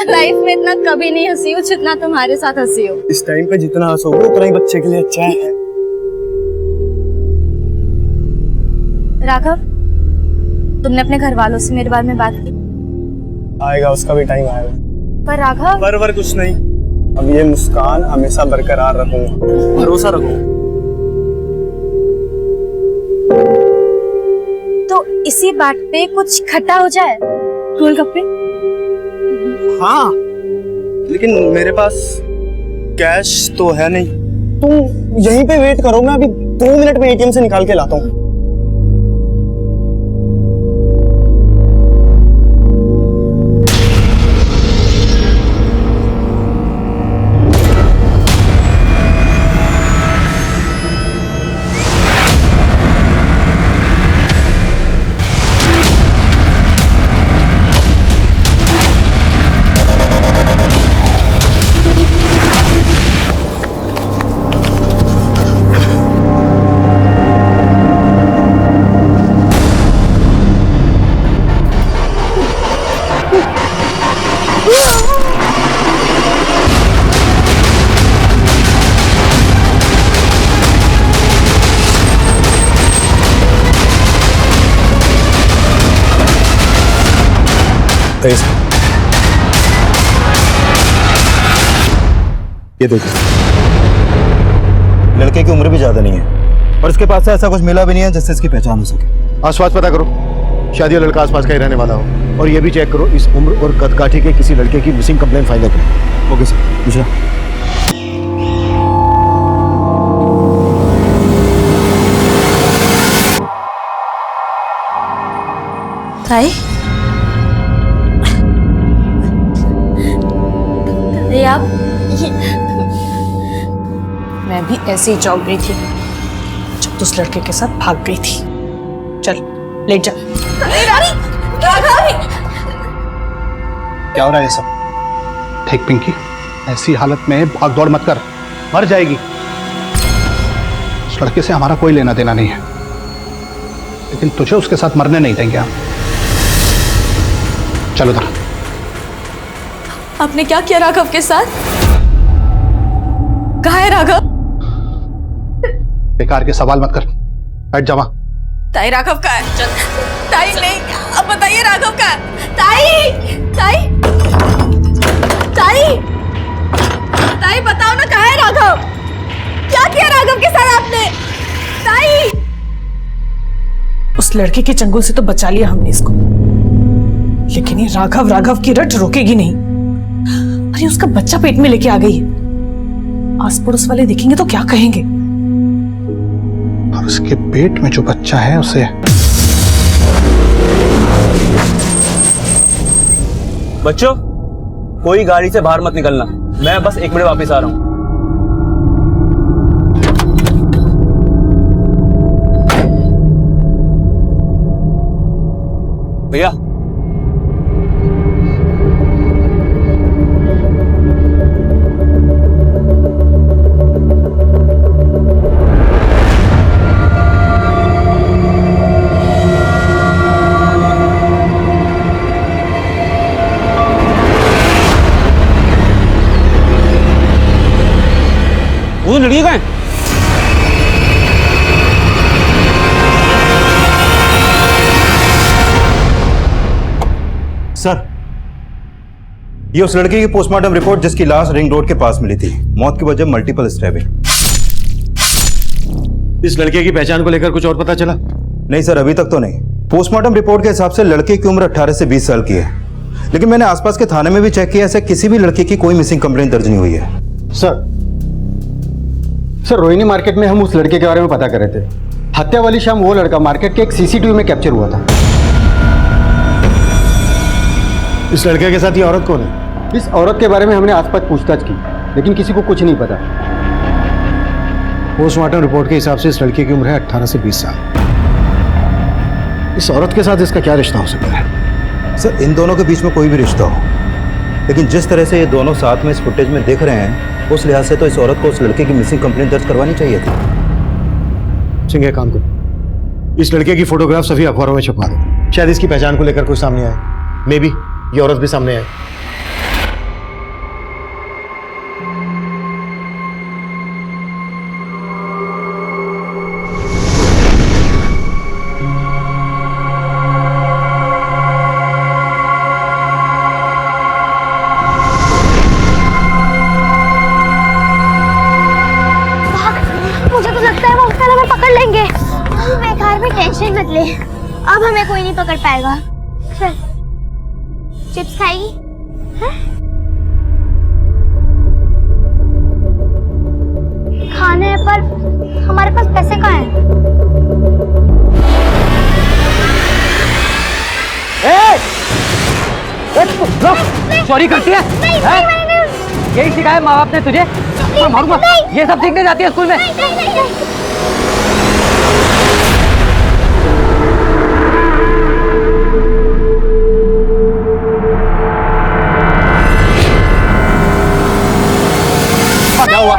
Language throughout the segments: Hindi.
लाइफ में इतना कभी नहीं हंसी हूँ जितना तुम्हारे साथ हंसी हो। इस टाइम पे जितना हंसोगे उतना ही बच्चे के लिए अच्छा है। राघव, तुमने अपने घर वालों से मेरे बारे में बात की? आएगा, उसका भी टाइम आएगा। पर राघव, पर कुछ नहीं, अब ये मुस्कान हमेशा बरकरार रखूंगा, भरोसा रखूंगा। तो इसी बात पे कुछ खट्टा हो जाए। गोलगप्पे? हाँ, लेकिन मेरे पास कैश तो है नहीं। तुम यहीं पे वेट करो, मैं अभी 2 मिनट में एटीएम से निकाल के लाता हूँ। ये देखो, लड़के की उम्र भी ज्यादा नहीं है और इसके पास से ऐसा कुछ मिला भी नहीं है जिससे इसकी पहचान हो सके। आसपास पता करो, शायद ये लड़का आसपास का ही रहने वाला हो। और ये भी चेक करो इस उम्र और कदकाठी के किसी लड़के की मिसिंग कंप्लेंट फाइल करो। Okay sir. पूछा ताई? अरे आप मैं भी ऐसे ही चौंक गई थी जब उस लड़के के साथ भाग गई थी। चल लेट जा। क्या हो रहा है ये सब? ठीक पिंकी, ऐसी हालत में भाग दौड़ मत कर, मर जाएगी। उस लड़के से हमारा कोई लेना देना नहीं है, लेकिन तुझे उसके साथ मरने नहीं देंगे हम। चलो उधर। आपने क्या किया राघव के साथ? कहाँ है राघव? बेकार के सवाल मत कर, बैठ जा वहां। ताई राघव का है? चल ताई नहीं, अब बताइए राघव का है? ताई ताई ताई ताई बताओ ना, कहाँ है राघव? क्या किया राघव के साथ आपने? ताई, उस लड़के के चंगुल से तो बचा लिया हमने इसको, लेकिन ये राघव राघव की रट रोकेगी नहीं। अरे उसका बच्चा पेट में लेके आ गई है, आस पड़ोस वाले देखेंगे तो क्या कहेंगे? और उसके पेट में जो बच्चा है उसे। बच्चों, कोई गाड़ी से बाहर मत निकलना, मैं बस 1 मिनट वापस आ रहा हूं। भैया, वो लड़की कहाँ है? सर, ये उस लड़की की पोस्टमार्टम रिपोर्ट जिसकी लाश रिंग रोड के पास मिली थी। मौत की वजह मल्टीपल स्टैबिंग। इस लड़के की पहचान को लेकर कुछ और पता चला? नहीं सर, अभी तक तो नहीं। पोस्टमार्टम रिपोर्ट के हिसाब से लड़के की उम्र 18 से 20 साल की है, लेकिन मैंने आसपास के थाने में भी चेक किया, ऐसे किसी भी लड़के की कोई मिसिंग कंप्लेंट दर्ज नहीं हुई है। सर रोहिणी मार्केट में हम उस लड़के के बारे में पता कर रहे थे। हत्या वाली शाम वो लड़का मार्केट के एक सीसीटीवी में कैप्चर हुआ था। इस लड़के के साथ ये औरत कौन है? इस औरत के बारे में हमने आसपास पूछताछ की, लेकिन किसी को कुछ नहीं पता। पोस्टमार्टम रिपोर्ट के हिसाब से इस लड़के की उम्र है 18 से 20 साल। इस औरत के साथ इसका क्या रिश्ता हो सकता है? सर, इन दोनों के बीच में कोई भी रिश्ता हो, लेकिन जिस तरह से ये दोनों साथ में इस फुटेज में दिख रहे हैं, उस लिहाज से तो इस औरत को उस लड़के की मिसिंग कंप्लेंट दर्ज करवानी चाहिए थी। सिंह, काम करो, इस लड़के की फोटोग्राफ सभी अखबारों में छपवा दो, शायद इसकी पहचान को लेकर कोई सामने आए। मे बी ये औरत भी सामने आए। ले, अब हमें कोई नहीं पकड़ पाएगा। चल, चिप्स खाएगी? हैं? खाने हैं पर हमारे पास पैसे कहाँ हैं? चोरी करती है? यही सिखाया माँ बाप ने तुझे? मारूंगा। ये सब सीखने जाती है स्कूल में? क्या हुआ?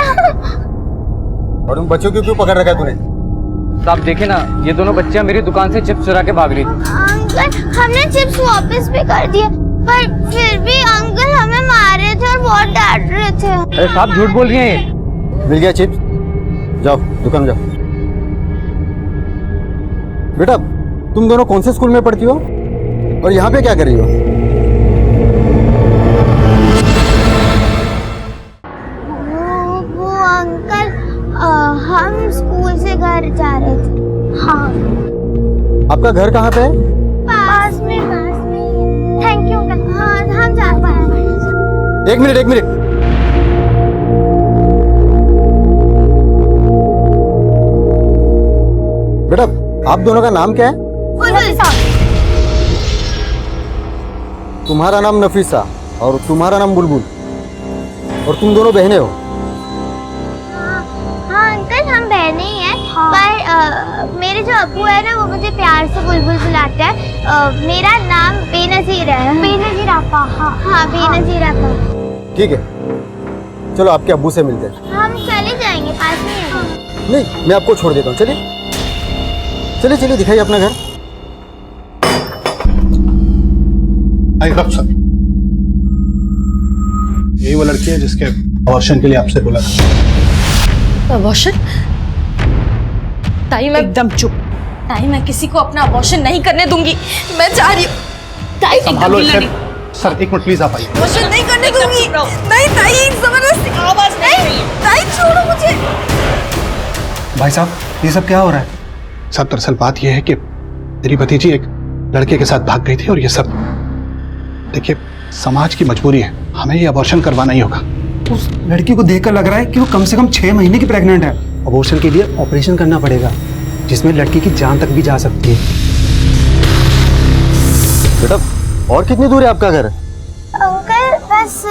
और उन बच्चों को क्यों पकड़ रखा है तूने? आप देखे ना, ये दोनों बच्चियां मेरी दुकान से चिप्स चुरा के भाग रही थी। अंकल, हमने चिप्स वापस भी कर दिए, पर फिर भी अंकल हमें मार रहे थे और बहुत डांट रहे थे। अरे साहब झूठ बोल रही हैं ये। मिल गया चिप्स? जाओ दुकान जाओ। बेटा, तुम दोनों कौन से स्कूल में पढ़ती हो और यहाँ पे क्या कर रही हो? वो अंकल, हम स्कूल से घर जा रहे थे। हाँ। आपका घर कहाँ पे है? पास में। Thank you uncle. हाँ, हम जा पाए। एक मिनट। बेटा, आप दोनों का नाम क्या है? तुम्हारा नाम नफीसा और तुम्हारा नाम बुलबुल, और तुम दोनों बहनें हो? हाँ अंकल, हम बहनें ही हैं। पर मेरे जो अब्बू है ना, वो मुझे प्यार से बुलबुल बुलाते हैं। मेरा नाम बेनजीर है। बेनजीर आपा? हाँ, बेनजीर आपा। ठीक है, चलो आपके अब्बू से मिलते हैं। हम चले जाएंगे, पास में है। नहीं, मैं आपको छोड़ देता हूँ। चलिए चलिए, दिखाइए अपना घर। सर, यही वो लड़की है जिसके अबॉर्शन के लिए आपसे बोला था। अबॉर्शन? ताई, मैं एकदम चुप। ताई, मैं किसी को अपना अबॉर्शन नहीं करने दूंगी। मैं जा रही हूँ। ताई, संभालो इसे। सर एक मिनट प्लीज, आप आइए। अबॉर्शन नहीं करने दूंगी। नहीं ताई, जबरदस्ती आवाज नहीं। ताई छोड़ो मुझे। भाई साहब, ये सब क्या हो रहा है? सर दरअसल बात यह है कि मेरी भतीजी एक लड़के के साथ भाग गई थी, और ये सब देखिए समाज की मजबूरी है, हमें ये अबॉर्शन करवाना ही होगा। उस लड़की को देखकर लग रहा है कि वो कम से कम 6 महीने की प्रेग्नेंट है। अबॉर्शन के लिए ऑपरेशन करना पड़ेगा, जिसमें लड़की की जान तक भी जा सकती है। बेटा, और कितनी दूर है आपका घर? अंकल, बस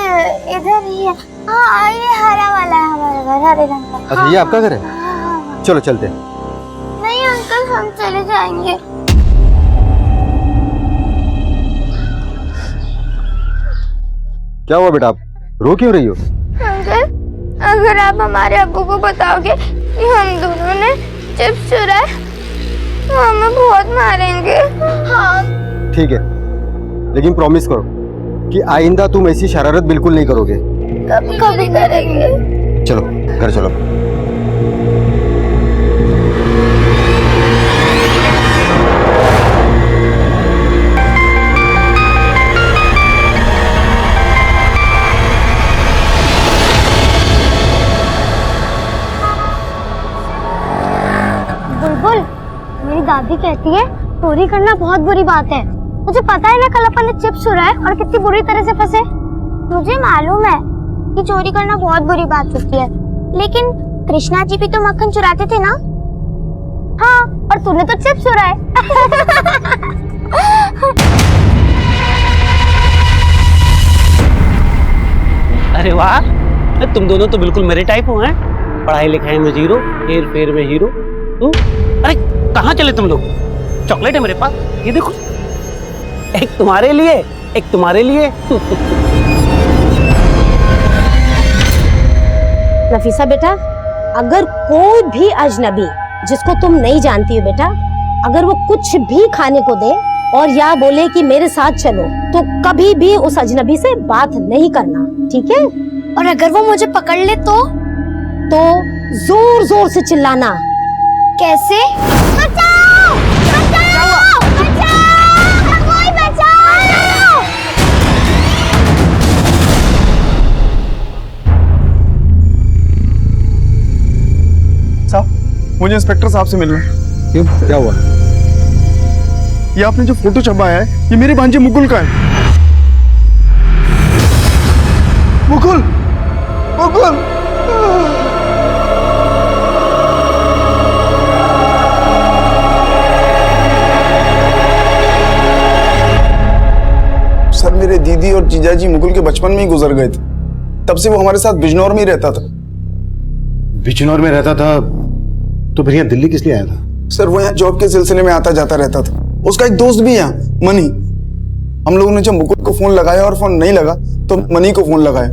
इधर ही है। हाँ, ये हरा वाला है हमारा घर, हरे रंग का। अच्छा, ये आपका घर है? हाँ। चलो चलते हैं। नहीं अंकल, हम चले जाएंगे। क्या हुआ बेटा, आप रो क्यों रही हो? अंकल, अगर आप हमारे अब्बू को बताओगे कि हम दोनों ने चिप्स चुराए, तो हमें बहुत मारेंगे। हाँ। ठीक है, लेकिन प्रॉमिस करो कि आइंदा तुम ऐसी शरारत बिल्कुल नहीं करोगे। कभी करेंगे। चलो घर चलो। बुलबुल, मेरी दादी कहती है चोरी करना बहुत बुरी बात है। मुझे पता है ना, कल अपन ने चिप्स चुराए और कितनी बुरी तरह से फंसे। मुझे मालूम है कि चोरी करना बहुत बुरी बात होती है, लेकिन कृष्णा जी भी तो मक्खन चुराते थे ना। हाँ, और तूने तो चिप्स चुराए। अरे वाह, तुम दोनों तो बिल्कुल मेरे टाइप हो हैं। पढ़ाई लिखाई में जीरो, हेर फेर में हीरो। अरे कहाँ चले तुम लोग? चॉकलेट है मेरे पास, ये देखो। एक तुम्हारे लिए, एक तुम्हारे लिए। नफीसा बेटा, अगर कोई भी अजनबी जिसको तुम नहीं जानती हो बेटा, अगर वो कुछ भी खाने को दे और या बोले कि मेरे साथ चलो, तो कभी भी उस अजनबी से बात नहीं करना, ठीक है? और अगर वो मुझे पकड़ ले तो जोर जोर से चिल्लाना। कैसे? बचाओ! बचाओ! बचाओ! कोई बचाओ! साहब, मुझे इंस्पेक्टर साहब से मिलना है। क्यों, क्या हुआ? ये आपने जो फोटो छपाया है ये मेरे भांजे मुकुल का है। मुकुल, मुकुल। सर मेरे दीदी और जीजाजी मुकुल के बचपन में ही गुजर गए थे, तब से वो हमारे साथ बिजनौर में ही रहता था। बिजनौर में रहता था तो फिर यहाँ दिल्ली किस लिए आया था? सर वो यहाँ जॉब के सिलसिले में आता जाता रहता था। उसका एक दोस्त भी है यहाँ, मनी। हम लोगों ने जब मुकुल को फोन लगाया और फोन नहीं लगा तो मनी को फोन लगाया।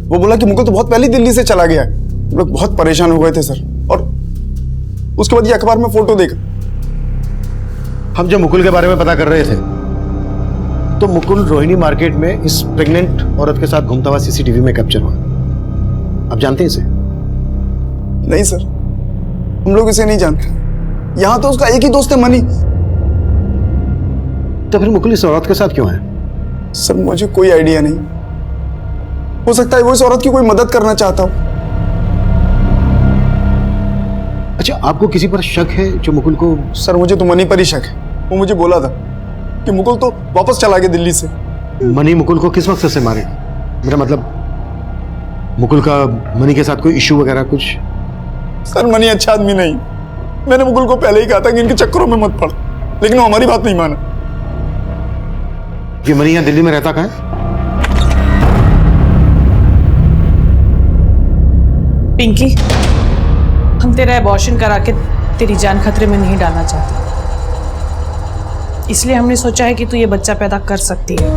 वो बोला कि मुकुल तो बहुत पहले दिल्ली से चला गया है। हम लोग बहुत परेशान हो गए थे सर, और उसके बाद ये अखबार में फोटो देखा। हम जब मुकुल के बारे में पता कर रहे थे तो मुकुल रोहिणी मार्केट में इस प्रेग्नेंट औरत के साथ घूमता हुआ सीसीटीवी में कैप्चर हुआ। आप जानते हैं इसे? नहीं सर, हम लोग इसे नहीं जानते। यहाँ तो उसका एक ही दोस्त है, मनी। तो फिर मुकुल इस औरत के साथ क्यों है? सर मुझे कोई आइडिया नहीं। हो सकता है वो इस औरत की कोई मदद करना चाहता हो। अच्छा, आपको किसी पर शक है जो मुकुल को? सर मुझे तो मनी पर ही शक है। वो मुझे बोला था कि मुकुल तो वापस चला गया दिल्ली से। मनी मुकुल को किस मकसद से मारे? मेरा मतलब मुकुल का मनी के साथ कोई इश्यू वगैरह कुछ? सर मनी अच्छा आदमी नहीं। मैंने मुकुल को पहले ही कहा था कि इनके चक्करों में मत पड़, लेकिन वो हमारी बात नहीं माना। ये मनी यहाँ दिल्ली में रहता कहाँ है? पिंकी, हम तेरा एबॉर्शन करा के तेरी जान खतरे में नहीं डालना चाहते, इसलिए हमने सोचा है कि तू ये बच्चा पैदा कर सकती है,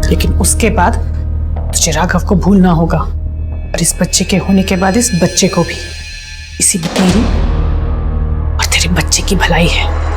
लेकिन उसके बाद तुझे राघव को भूलना होगा, और इस बच्चे के होने के बाद इस बच्चे को भी। इसी में तेरी और तेरे बच्चे की भलाई है।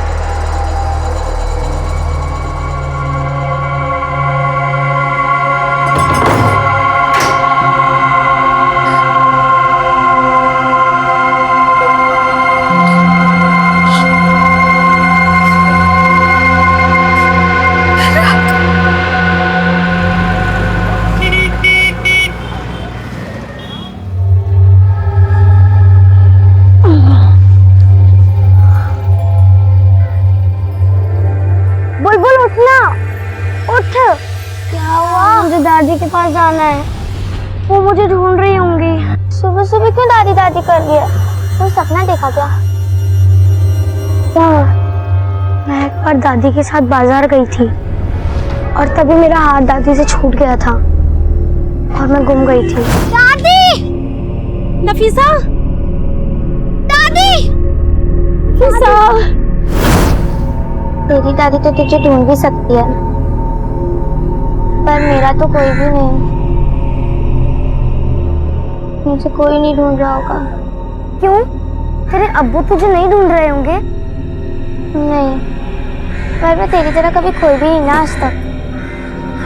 दादी के पास जाना है, वो मुझे ढूंढ रही होंगी। सुबह सुबह क्यों दादी दादी कर लिया? कोई सपना देखा क्या? मैं एक बार दादी के साथ बाजार गई थी और तभी मेरा हाथ दादी से छूट गया था और मैं गुम गई थी। दादी! नफीसा! दादी! नफीसा! तेरी दादी तो तुझे ढूंढ भी सकती है, पर मेरा तो कोई भी नहीं। मुझे कोई नहीं ढूंढ रहा होगा। क्यों? तेरे अब्बू तुझे नहीं ढूंढ रहे होंगे? नहीं, पर मैं तेरी तरह कभी खोई भी नहीं ना आज तक।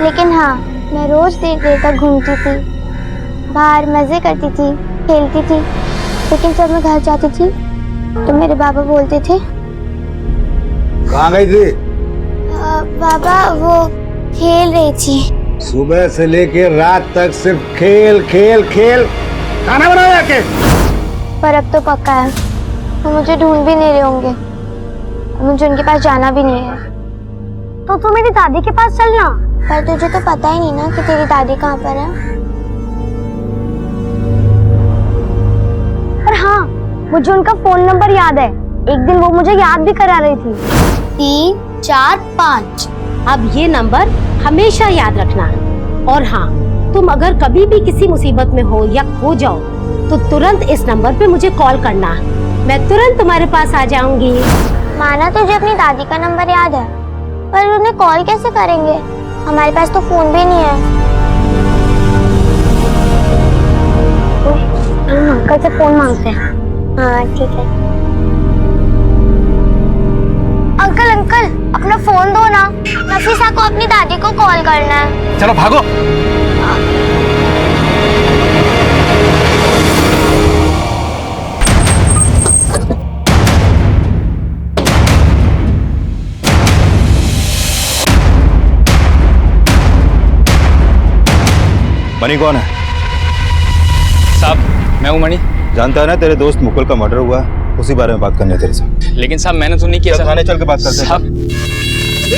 लेकिन हाँ, मैं रोज देर देर तक घूमती थी, बाहर मजे करती थी, खेलती थी। लेकिन जब मैं घर जाती थी तो मेरे बाबा बोलते थे। कहाँ गई थी? बाबा वो खेल रही थी। सुबह से लेकर रात तक सिर्फ खेल खेल खेल। खाना बनाओ जाके। पर अब तो पक्का है, वो मुझे ढूंढ भी नहीं रहे होंगे, मुझे उनके पास जाना भी नहीं है। तो तू मेरी दादी के पास चलना। पर तुझे तो पता ही नहीं ना कि तेरी दादी कहाँ पर है। पर हाँ, मुझे उनका फोन नंबर याद है। एक दिन वो मुझे याद भी करा रही थी। 3 4 5। अब ये नंबर हमेशा याद रखना। और हाँ, तुम अगर कभी भी किसी मुसीबत में हो या खो जाओ तो तुरंत इस नंबर पे मुझे कॉल करना। मैं तुरंत तुम्हारे पास आ जाऊंगी। माना तुझे अपनी दादी का नंबर याद है, पर उन्हें कॉल कैसे करेंगे? हमारे पास तो फोन भी नहीं है। हम अंकल से फोन मांगते हैं। हाँ ठीक है। अंकल अंकल, अपना फोन दो ना, नफीसा को अपनी दादी को कॉल करना है। चलो भागो। मनी कौन है? साहब मैं हूँ मणि। जानता है ना तेरे दोस्त मुकुल का मर्डर हुआ है, उसी बारे में बात करनी है तेरे से। लेकिन साहब मैंने तो नहीं किया। थाने चल के बात करते हैं। साहब नहीं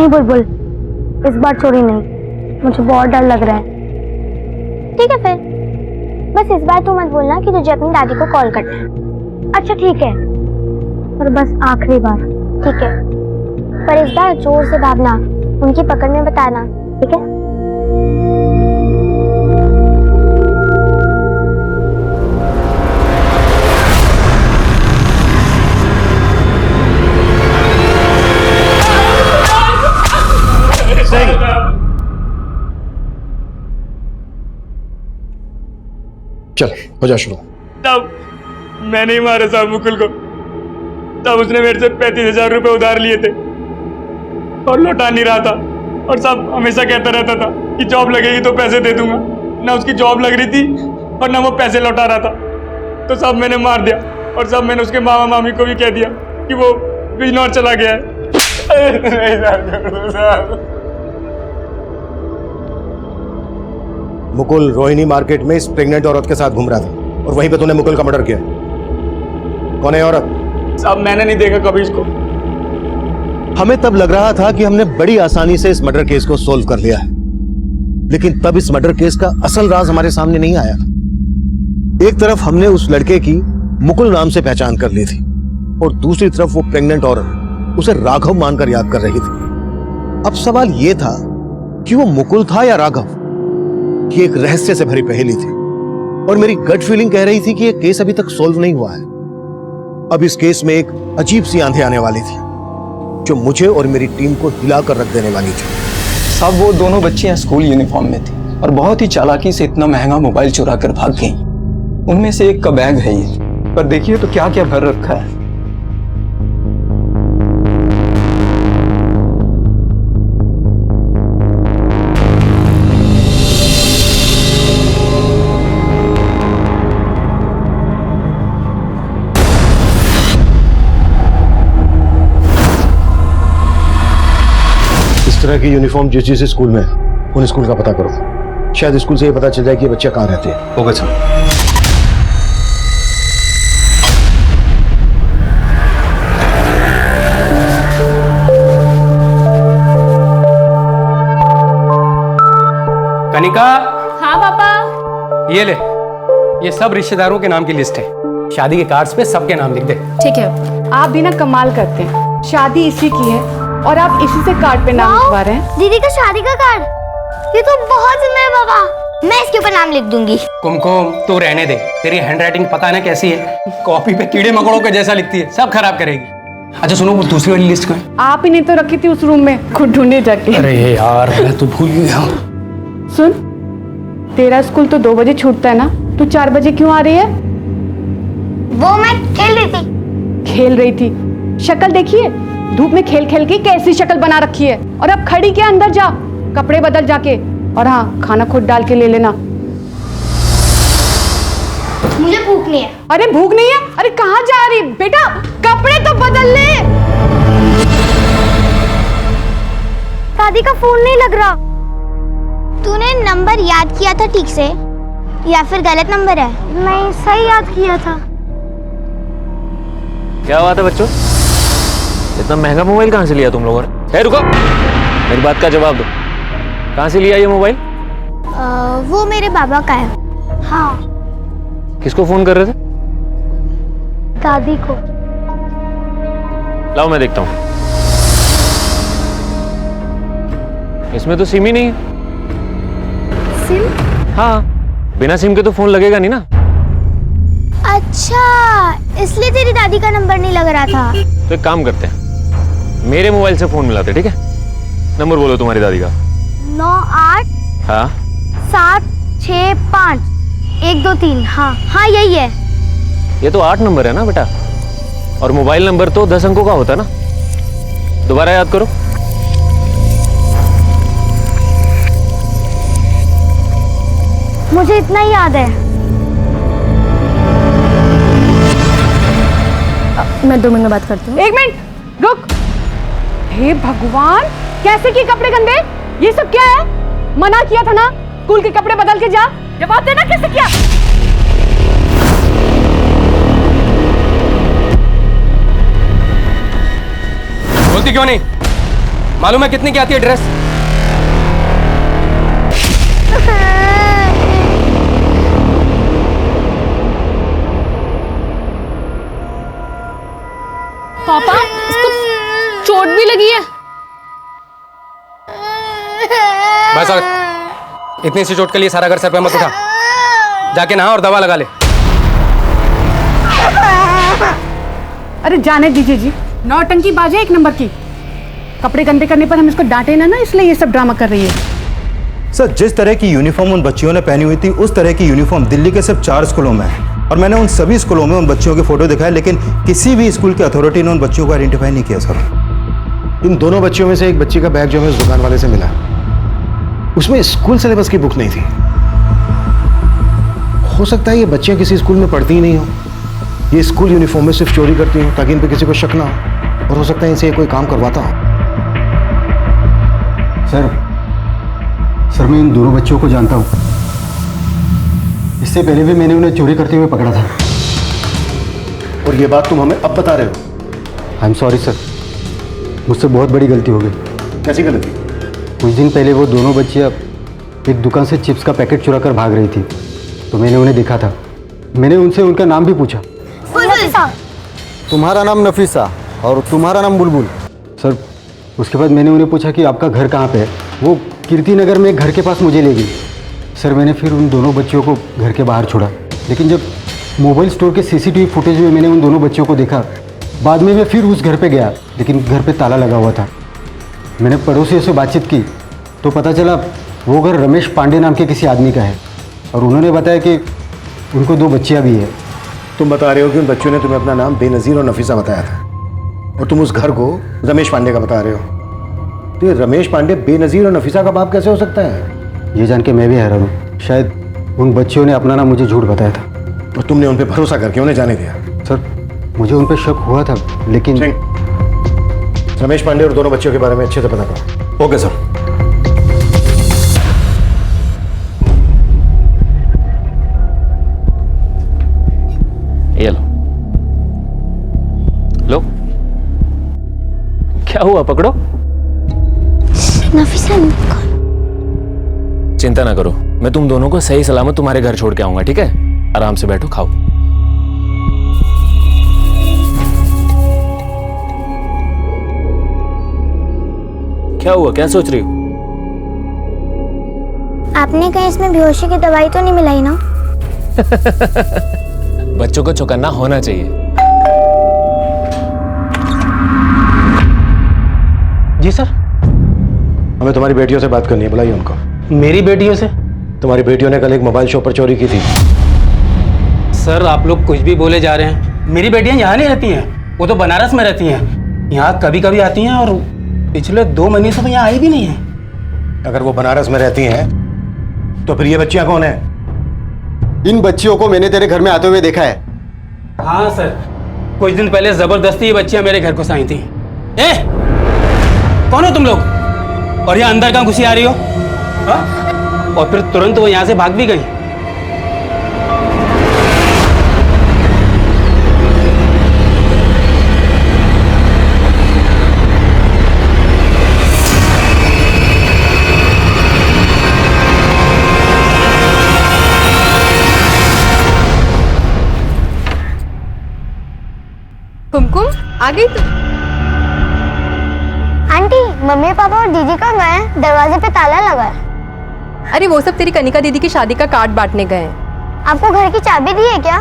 बुलबुल, इस बार चोरी नहीं, मुझे बहुत डर लग रहा है। ठीक है फिर, बस इस बार तू मत बोलना कि तुझे अपनी दादी को कॉल करना है। अच्छा ठीक है, पर बस आखिरी बार, ठीक है? पर इस बार जोर से भागना, उनकी पकड़ में बताना, ठीक है? चल हो जा शुरू। तब मैं नहीं मारा साहब मुकुल को, तब उसने मेरे से 35,000 रुपए उधार लिए थे और लौटा नहीं रहा था। और साहब हमेशा कहता रहता था कि जॉब लगेगी तो पैसे दे दूंगा। ना उसकी जॉब लग रही थी और ना वो पैसे लौटा रहा था। तो साहब मैंने मार दिया और साहब मैंने उसके मामा मामी को भी कह दिया कि वो बिजनौर चला गया है। मुकुल रोहिणी मार्केट में इस प्रेग्नेंट औरत के साथ घूम रहा था और वहीं पे तूने मुकुल का मर्डर किया। कौन है औरत? साहब मैंने नहीं देखा कभी इसको। हमें तब लग रहा था कि हमने बड़ी आसानी से इस मर्डर केस को सोल्व कर लिया है, लेकिन तब इस मर्डर केस का असल राज हमारे सामने नहीं आया। एक तरफ हमने उस लड़के की मुकुल नाम से पहचान कर ली थी और दूसरी तरफ वो प्रेग्नेंट औरत उसे राघव मानकर याद कर रही थी। अब सवाल यह था कि वो मुकुल था या राघव। ये एक रहस्य से भरी पहेली थी और मेरी गट फीलिंग कह रही थी कि यह केस अभी तक सोल्व नहीं हुआ है। अब इस केस में एक अजीब सी आंधी आने वाली थी जो मुझे और मेरी टीम को हिलाकर रख देने वाली थी। साहब वो दोनों बच्चियां स्कूल यूनिफॉर्म में थी और बहुत ही चालाकी से इतना महंगा मोबाइल चुरा कर भाग गई। उनमें से एक का बैग है ये, पर देखिए तो क्या क्या भर रखा है। इस तरह की यूनिफॉर्म जिस जिस स्कूल में है, उन स्कूल का पता करो। शायद स्कूल से ये पता चल जाए कि ये बच्चे कहाँ रहते हैं। Okay sir. कनिका। हाँ पापा। ये ले, ये सब रिश्तेदारों के नाम की लिस्ट है। शादी के कार्ड्स पे सबके नाम लिख दे। ठीक है। आप भी ना कमाल करते हैं, शादी इसी की है और आप इसी से कार्ड पे नाम लिखवा रहे हैं। दीदी का शादी का कार्ड, ये तो बहुत सुंदर है पापा। मैं इसके ऊपर नाम लिख दूंगी। कुमकुम तू रहने दे, तेरी हैंडराइटिंग पता ना कैसी है, कॉपी पे कीड़े मकोड़ों के जैसा लिखती है, सब खराब करेगी। अच्छा सुनो, वो दूसरी वाली लिस्ट कहाँ है? आप ही ने तो रखी थी उस रूम में, खुद ढूंढने जाके। अरे यार मैं तो भूल गया। सुन, तेरा स्कूल तो 2 बजे छूटता है ना, तू 4 बजे क्यों आ रही है? वो मैं खेल रही थी। खेल रही थी? शक्ल देखिए, धूप में खेल खेल के कैसी शक्ल बना रखी है। और अब खड़ी के अंदर जा, कपड़े बदल जाके, और हाँ खाना खुद डाल के ले लेना। मुझे भूख नहीं है। अरे भूख नहीं है? अरे कहाँ जा रही बेटा, कपड़े तो बदल ले। दादी का फोन नहीं लग रहा। तूने नंबर याद किया था ठीक से या फिर गलत नंबर है? नहीं, सही याद किया था। क्या बात है बच्चों, इतना महंगा मोबाइल कहाँ से लिया तुम लोगों ने? रुको, मेरी बात का जवाब दो। कहाँ से लिया ये मोबाइल? वो मेरे बाबा का है। हाँ। किसको फोन कर रहे थे? दादी को। लाओ मैं देखता हूँ। इसमें तो सिम ही नहीं है। सिम? हाँ, बिना सिम के तो फोन लगेगा नहीं ना। अच्छा, इसलिए तेरी दादी का नंबर नहीं लग रहा था। तो एक काम करते हैं, मेरे मोबाइल से फोन मिलाते, ठीक है? नंबर बोलो तुम्हारी दादी का। 98 हाँ 765 123। हाँ हाँ यही है। ये तो 8 नंबर है ना बेटा, और मोबाइल नंबर तो 10 अंकों का होता है ना। दोबारा याद करो। मुझे इतना ही याद है। मैं 2 मिनट में बात करती हूँ। 1 मिनट रुक। हे भगवान, कैसे किए कपड़े गंदे? ये सब क्या है? मना किया था ना, स्कूल के कपड़े बदल के जा। जवाब देना कैसे किया? बोलती क्यों नहीं? मालूम है कितनी की आती है ड्रेस? पापा, इसको चोट भी लगी है। भाई साहब, इतनी सी चोट के लिए सारा घर सर पे मत उठा। जाके नहा और दवा लगा ले। अरे जाने दीजिए जी, नौटंकी बाज है एक नंबर की। कपड़े गंदे करने पर हम इसको डांटे ना, इसलिए ये सब ड्रामा कर रही है। सर, जिस तरह की यूनिफॉर्म उन बच्चियों ने पहनी हुई थी, उस तरह की यूनिफॉर्म दिल्ली के सिर्फ 4 स्कूलों में है। और मैंने उन सभी स्कूलों में उन बच्चियों के फोटो दिखाए, लेकिन किसी भी स्कूल की अथॉरिटी ने उन बच्चियों को आइडेंटिफाई नहीं किया सर। इन दोनों बच्चियों में से एक बच्ची का बैग जो हमें उस दुकान वाले से मिला, उसमें स्कूल सिलेबस की बुक नहीं थी। हो सकता है ये बच्चियां किसी स्कूल में पढ़ती ही नहीं हो, ये स्कूल यूनिफॉर्म में सिर्फ चोरी करती हो ताकि इन पे किसी को शक ना हो, और हो सकता है इनसे कोई काम करवाता हो। सर मैं इन दोनों बच्चों को जानता हूँ। इससे पहले भी मैंने उन्हें चोरी करते हुए पकड़ा था। और ये बात तुम हमें अब बता रहे हो? आई एम सॉरी सर, मुझसे बहुत बड़ी गलती हो गई। कैसी गलती? कुछ दिन पहले वो दोनों बच्चियाँ एक दुकान से चिप्स का पैकेट चुरा कर भाग रही थी, तो मैंने उन्हें देखा था। मैंने उनसे उनका नाम भी पूछा। तुम्हारा नाम नफीसा और तुम्हारा नाम बुलबुल। सर, उसके बाद मैंने उन्हें पूछा कि आपका घर कहाँ पे है। वो कीर्ति नगर में एक घर के पास मुझे ले गई। सर, मैंने फिर उन दोनों बच्चियों को घर के बाहर छोड़ा, लेकिन जब मोबाइल स्टोर के सीसीटीवी फुटेज में मैंने उन दोनों बच्चियों को देखा, बाद में मैं फिर उस घर पे गया, लेकिन घर पे ताला लगा हुआ था। मैंने पड़ोसियों से बातचीत की तो पता चला वो घर रमेश पांडे नाम के किसी आदमी का है, और उन्होंने बताया कि उनको 2 बच्चियाँ भी है। तुम बता रहे हो कि उन बच्चों ने तुम्हें अपना नाम बेनज़ीर और नफीसा बताया था, और तुम उस घर को रमेश पांडे का बता रहे हो। तो ये रमेश पांडे बेनज़ीर और नफीसा का बाप कैसे हो सकता है? ये जान के मैं भी हैरान हूँ। शायद उन बच्चियों ने अपना नाम मुझे झूठ बताया था, और तुमने उन पर भरोसा करके उन्हें जाने दिया। सर, मुझे उन पर शक हुआ था, लेकिन रमेश पांडे और दोनों बच्चियों के बारे में अच्छे से पता करो। Okay sir. ये लो लो, क्या हुआ? पकड़ो। नफीसा चिंता ना करो, मैं तुम दोनों को सही सलामत तुम्हारे घर छोड़ के आऊंगा, ठीक है? आराम से बैठो, खाओ। क्या हुआ? क्या सोच रही हो? आपने कहीं इसमें बेहोशी की दवाई तो नहीं मिलाई ना? बच्चों को चौकन्ना होना चाहिए। जी सर। हमें तुम्हारी बेटियों से बात करनी है, बुलाइए उनको। मेरी बेटियों से? तुम्हारी बेटियों ने कल एक मोबाइल शॉप पर चोरी की थी। सर, आप लोग कुछ भी बोले जा रहे हैं। मेरी बेटियां यहाँ नहीं रहती हैं, वो तो बनारस में रहती हैं। यहाँ कभी कभी आती हैं, और पिछले 2 महीने से तो यहाँ आई भी नहीं है। अगर वो बनारस में रहती हैं तो फिर ये बच्चियां कौन है? इन बच्चियों को मैंने तेरे घर में आते हुए देखा है। हाँ सर, कुछ दिन पहले जबरदस्ती ये बच्चियां मेरे घर को आई थी। ए, कौन हो तुम लोग? और यहाँ अंदर कहाँ घुसी आ रही हो? हाँ? और फिर तुरंत वो यहाँ से भाग भी गई। कुमकुम, आ गई तू? आंटी, मम्मी पापा और दीदी कहाँ गए हैं? दरवाजे पे ताला लगा है। अरे वो सब तेरी कनिका दीदी की शादी का कार्ड बांटने गए हैं। आपको घर की चाबी दी है क्या?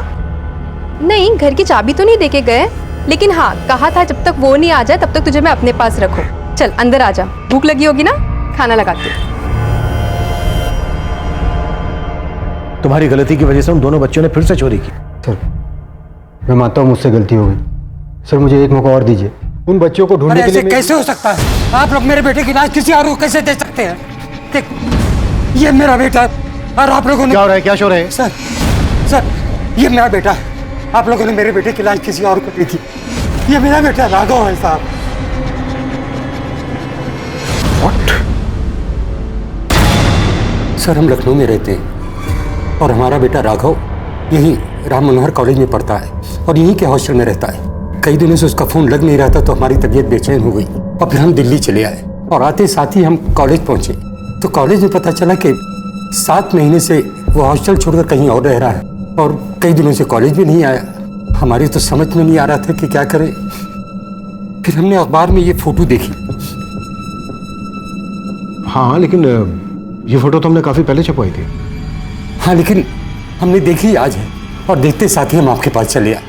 नहीं, घर की चाबी तो नहीं देके गए, लेकिन हाँ कहा था जब तक वो नहीं आ जाए तब तक तुझे मैं अपने पास रखूं। चल अंदर आ जा, भूख लगी होगी ना, खाना लगाती हूं। तुम्हारी गलती की वजह से उन दोनों बच्चों ने फिर से चोरी की। सर, मैं मानता हूँ मुझसे गलती हो गई। सर, मुझे एक मौका और दीजिए। उन बच्चों को ढूंढने के लिए कैसे हो सकता है? आप लोग मेरे बेटे की लाश किसी और को कैसे दे सकते हैं? देख, ये मेरा बेटा है, और आप लोगों ने क्या हो रहा है? क्या शोर है? सर, ये मेरा बेटा है। आप लोगों ने मेरे बेटे की लाश किसी और को दी थी। ये मेरा बेटा राघव है साहब। सर हम लखनऊ में रहते हैं और हमारा बेटा राघव यहीं राम मनोहर कॉलेज में पढ़ता है और यहीं के हॉस्टल में रहता है। कई दिनों से उसका फ़ोन लग नहीं रहा था तो हमारी तबीयत बेचैन हो गई और फिर हम दिल्ली चले आए और आते साथ ही हम कॉलेज पहुँचे तो कॉलेज में पता चला कि 7 महीने से वो हॉस्टल छोड़कर कहीं और रह रहा है और कई दिनों से कॉलेज भी नहीं आया। हमारी तो समझ में नहीं आ रहा था कि क्या करें। फिर हमने अखबार में ये फोटो देखी। हाँ लेकिन ये फोटो तो हमने काफी पहले छपवाई थी। हाँ लेकिन हमने देखी आज है और देखते साथ ही हम आपके पास चले आए।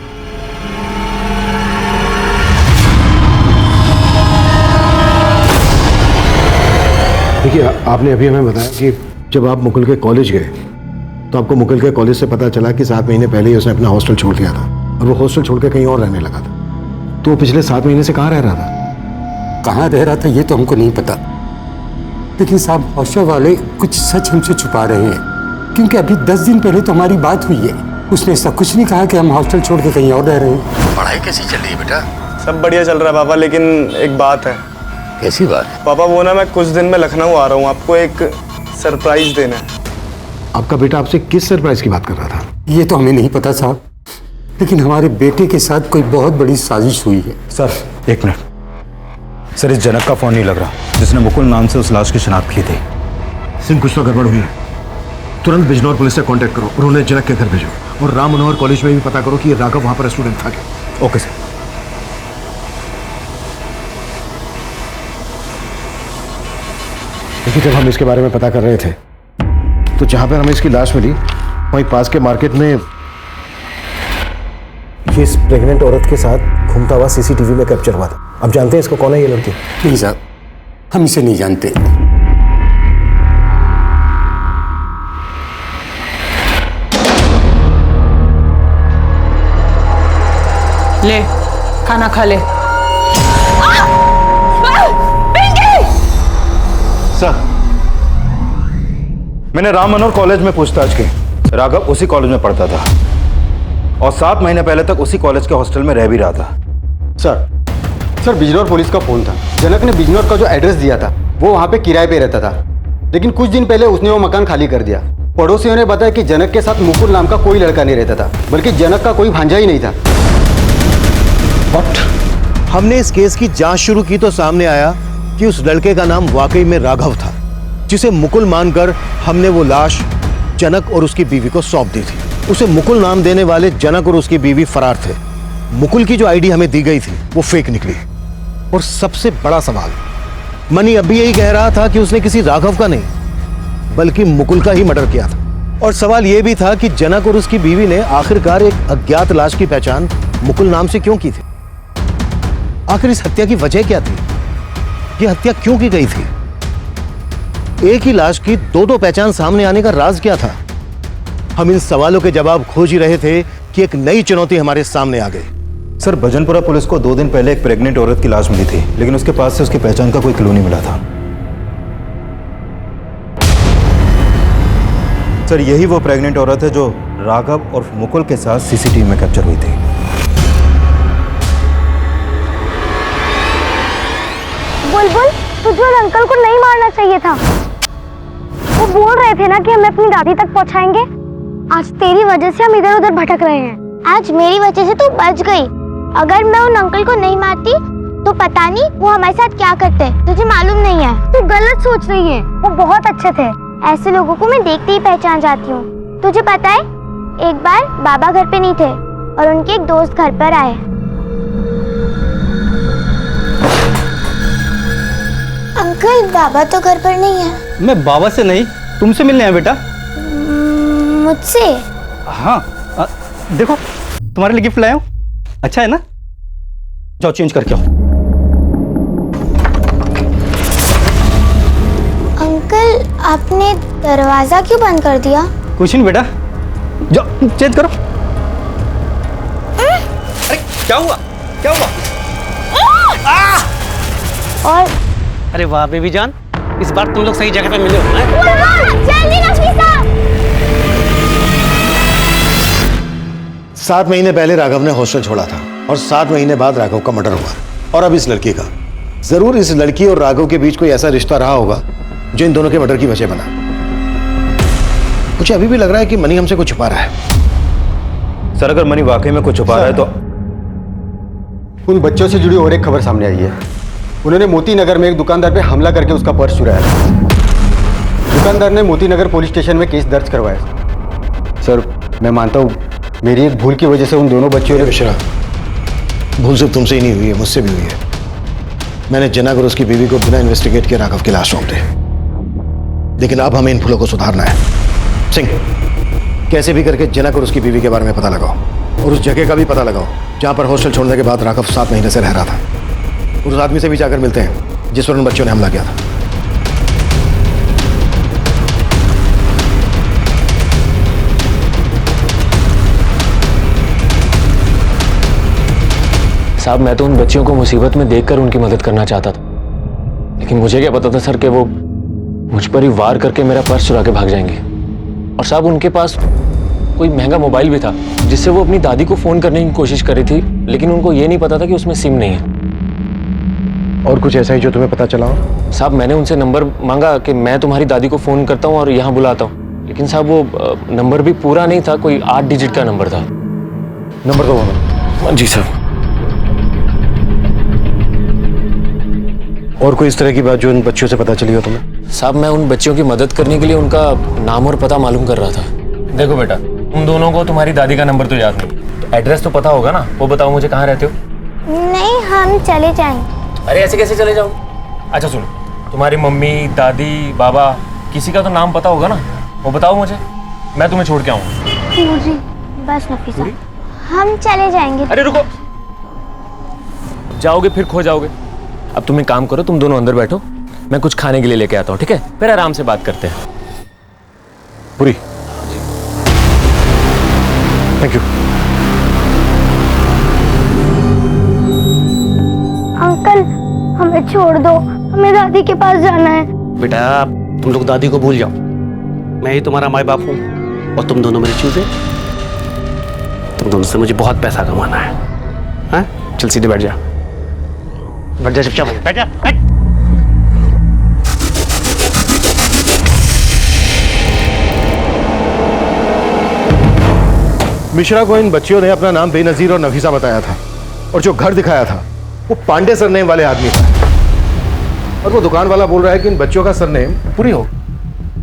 देखिए आपने अभी हमें बताया कि जब आप मुकुल के कॉलेज गए तो आपको मुकुल के कॉलेज से पता चला कि 7 महीने पहले ही उसने अपना हॉस्टल छोड़ दिया था और वो हॉस्टल छोड़कर कहीं और रहने लगा था। तो वो पिछले 7 महीने से कहाँ रह रहा था? कहाँ रह रहा था ये तो हमको नहीं पता, लेकिन साहब हॉस्टल वाले कुछ सच हमसे छुपा रहे हैं क्योंकि अभी 10 दिन पहले तो हमारी बात हुई है। उसने ऐसा कुछ नहीं कहा कि हम हॉस्टल छोड़ के कहीं और रह रहे हैं। पढ़ाई कैसी चल रही है बेटा? सब बढ़िया चल रहा है पापा, लेकिन एक बात है। कैसी बात? पापा वो ना मैं कुछ दिन में लखनऊ आ रहा हूँ, आपको एक सरप्राइज देना है। आपका बेटा आपसे किस सरप्राइज की बात कर रहा था? ये तो हमें नहीं पता साहब, लेकिन हमारे बेटे के साथ कोई बहुत बड़ी साजिश हुई है। Sir 1 minute. सर इस जनक का फोन नहीं लग रहा जिसने मुकुल नाम से उस लाश की शिनाख्त की थी। सिंह कुछ तो गड़बड़ हुई है। तुरंत बिजनौर पुलिस से कांटेक्ट करो और उन्हें जनक के घर भेजो और राम मनोहर कॉलेज में भी पता करो कि ये राघव वहां पर स्टूडेंट था क्या। Okay sir. देखिए जब हम इसके बारे में पता कर रहे थे तो जहां पर हमें इसकी लाश मिली वहीं पास के मार्केट में ये इस प्रेग्नेंट औरत के साथ घूमता हुआ सीसीटीवी में कैप्चर हुआ था। आप जानते हैं इसको कौन है ये लड़की? नहीं साहब हम इसे नहीं जानते। ले खाना खा ले। सर मैंने राम मनोहर कॉलेज में पूछताछ की। राघव उसी कॉलेज में पढ़ता था और 7 महीने पहले तक उसी कॉलेज के हॉस्टल में रह भी रहा था। सर बिजनौर पुलिस का फोन था। जनक ने बिजनौर का जो एड्रेस दिया था वो वहाँ पे किराए पे रहता था, लेकिन कुछ दिन पहले उसने वो मकान खाली कर दिया। पड़ोसियों ने बताया कि जनक के साथ मुकुल नाम का कोई लड़का नहीं रहता था, बल्कि जनक का कोई भांजा ही नहीं था। बट हमने इस केस की जांच शुरू की तो सामने आया कि उस लड़के का नाम वाकई में राघव था, जिसे मुकुल मानकर हमने वो लाश जनक और उसकी बीवी को सौंप दी थी। उसे मुकुल नाम देने वाले जनक और उसकी बीवी फरार थे। मुकुल की जो आईडी हमें दी गई थी वो फेक निकली। और सबसे बड़ा सवाल, मनी अभी यही कह रहा था कि उसने किसी राघव का नहीं बल्कि मुकुल का ही मर्डर किया था। और सवाल यह भी था कि जनक और उसकी बीवी ने आखिरकार एक अज्ञात लाश की पहचान मुकुल नाम से क्यों की थी? आखिर इस हत्या की वजह क्या थी? यह हत्या क्यों की गई थी? एक ही लाश की दो पहचान सामने आने का राज क्या था? हम इन सवालों के जवाब खोज ही रहे थे कि एक नई चुनौती हमारे सामने आ गई। सर भजनपुरा पुलिस को 2 दिन पहले एक प्रेग्नेंट औरत की लाश मिली थी, लेकिन उसके पास से उसकी पहचान का कोई क्लू नहीं मिला था। सर यही वो प्रेग्नेंट औरत है जो राघव और मुकुल के साथ सीसीटीवी में कैप्चर हुई थी। बुलबुल तुझे उन अंकल को नहीं मारना चाहिए था। वो बोल रहे थे ना कि हमें अपनी दादी तक पहुंचाएंगे। आज तेरी वजह से हम इधर उधर भटक रहे हैं। आज मेरी वजह से तू बच गई। अगर मैं उन अंकल को नहीं मारती तो पता नहीं वो हमारे साथ क्या करते। तुझे मालूम नहीं है, तू गलत सोच रही है। वो बहुत अच्छे थे। ऐसे लोगों को मैं देखते ही पहचान जाती हूँ। तुझे पता है एक बार बाबा घर पे नहीं थे और उनके एक दोस्त घर पर आए। अंकल बाबा तो घर पर नहीं है। मैं बाबा से नहीं तुमसे मिलने आया बेटा। मुझसे? हाँ देखो तुम्हारे लिए गिफ्ट लाया हूँ। अच्छा है ना? जाओ चेंज करके आओ। अंकल आपने दरवाजा क्यों बंद कर दिया? कुछ नहीं बेटा, जाओ चेंज करो। अरे क्या हुआ? क्या हुआ? और अरे वाह बेबी जान, इस बार तुम लोग सही जगह पे मिले हो। जल्दी नफीसा। 7 महीने पहले राघव ने हॉस्टल छोड़ा था और 7 महीने बाद राघव का मर्डर हुआ। और अब इस लड़की का। जरूर इस लड़की और राघव के बीच कोई ऐसा रिश्ता रहा होगा जो इन दोनों के मर्डर की वजह बना। मुझे अभी भी लग रहा है कि मनी हमसे कुछ छुपा रहा है। सर अगर मनी वाकई में कुछ छुपा रहा है तो उन बच्चों से जुड़ी और एक खबर सामने आई है। उन्होंने मोती नगर में एक दुकानदार पे हमला करके उसका पर्स चुराया। दुकानदार ने मोती नगर पुलिस स्टेशन में केस दर्ज करवाया। सर मैं मानता हूँ मेरी एक भूल की वजह से उन दोनों बच्चों ने मिश्रा, भूल सिर्फ तुमसे ही नहीं हुई है, मुझसे भी हुई है। मैंने जनाग और उसकी बीवी को बिना इन्वेस्टिगेट किए राघव की लाश सौंप दी, लेकिन अब हमें इन फूलों को सुधारना है। सिंह, कैसे भी करके जनाग और उसकी बीवी के बारे में पता लगाओ और उस जगह का भी पता लगाओ जहां पर हॉस्टल छोड़ने के बाद राघव 7 महीने से रह रहा था। उस आदमी से भी जाकर मिलते हैं जिस पर उन बच्चों ने हमला किया था। साहब मैं तो उन बच्चियों को मुसीबत में देखकर उनकी मदद करना चाहता था, लेकिन मुझे क्या पता था सर कि वो मुझ पर ही वार करके मेरा पर्स चुरा के भाग जाएंगे। और साहब उनके पास कोई महंगा मोबाइल भी था जिससे वो अपनी दादी को फोन करने की कोशिश कर रही थी, लेकिन उनको ये नहीं पता था कि उसमें सिम नहीं है। और कुछ ऐसा ही जो तुम्हें पता चला हो? साहब मैंने उनसे नंबर मांगा कि मैं तुम्हारी दादी को फोन करता हूँ और यहाँ बुलाता हूँ, लेकिन साहब वो नंबर भी पूरा नहीं था, कोई 8 डिजिट का नंबर था। नंबर दो हमें। जी साहब। और कोई इस तरह की बात जो इन बच्चों से पता चली हो तुम्हें? साहब मैं उन बच्चियों की मदद करने के लिए उनका नाम और पता मालूम कर रहा था। देखो बेटा, तुम दोनों को तुम्हारी दादी का नंबर तो याद नहीं, तो एड्रेस तो पता होगा ना? वो बताओ मुझे, कहाँ रहते हो? नहीं, हम चले जाएंगे। अरे ऐसे कैसे चले जाओ? अच्छा सुनो, तुम्हारी मम्मी, दादी, बाबा, किसी का तो नाम पता होगा ना? वो बताओ मुझे, मैं तुम्हें छोड़ के आऊँ। जी बस नफीसा, हम चले जाएंगे। अरे रुको, जाओगे फिर खो जाओगे। अब तुम एक काम करो, तुम दोनों अंदर बैठो, मैं कुछ खाने के लिए लेके आता हूँ, ठीक है? फिर आराम से बात करते हैं। पूरी, थैंक यू। अंकल हमें छोड़ दो, हमें दादी के पास जाना है। बेटा तुम लोग दादी को भूल जाओ, मैं ही तुम्हारा माँ बाप हूँ और तुम दोनों मेरे चूजे। तुम दोनों से मुझे बहुत पैसा कमाना है। हाँ चल सीधे बैठ जा, बैठ जा, चुपचाप बैठ जा, बैठ। मिश्रा को इन बच्चियों ने अपना नाम बेनजीर और नफीसा बताया था, और जो घर दिखाया था वो पांडे सरनेम वाले आदमी था, और वो दुकान वाला बोल रहा है कि इन बच्चों का सरनेम पूरी हो।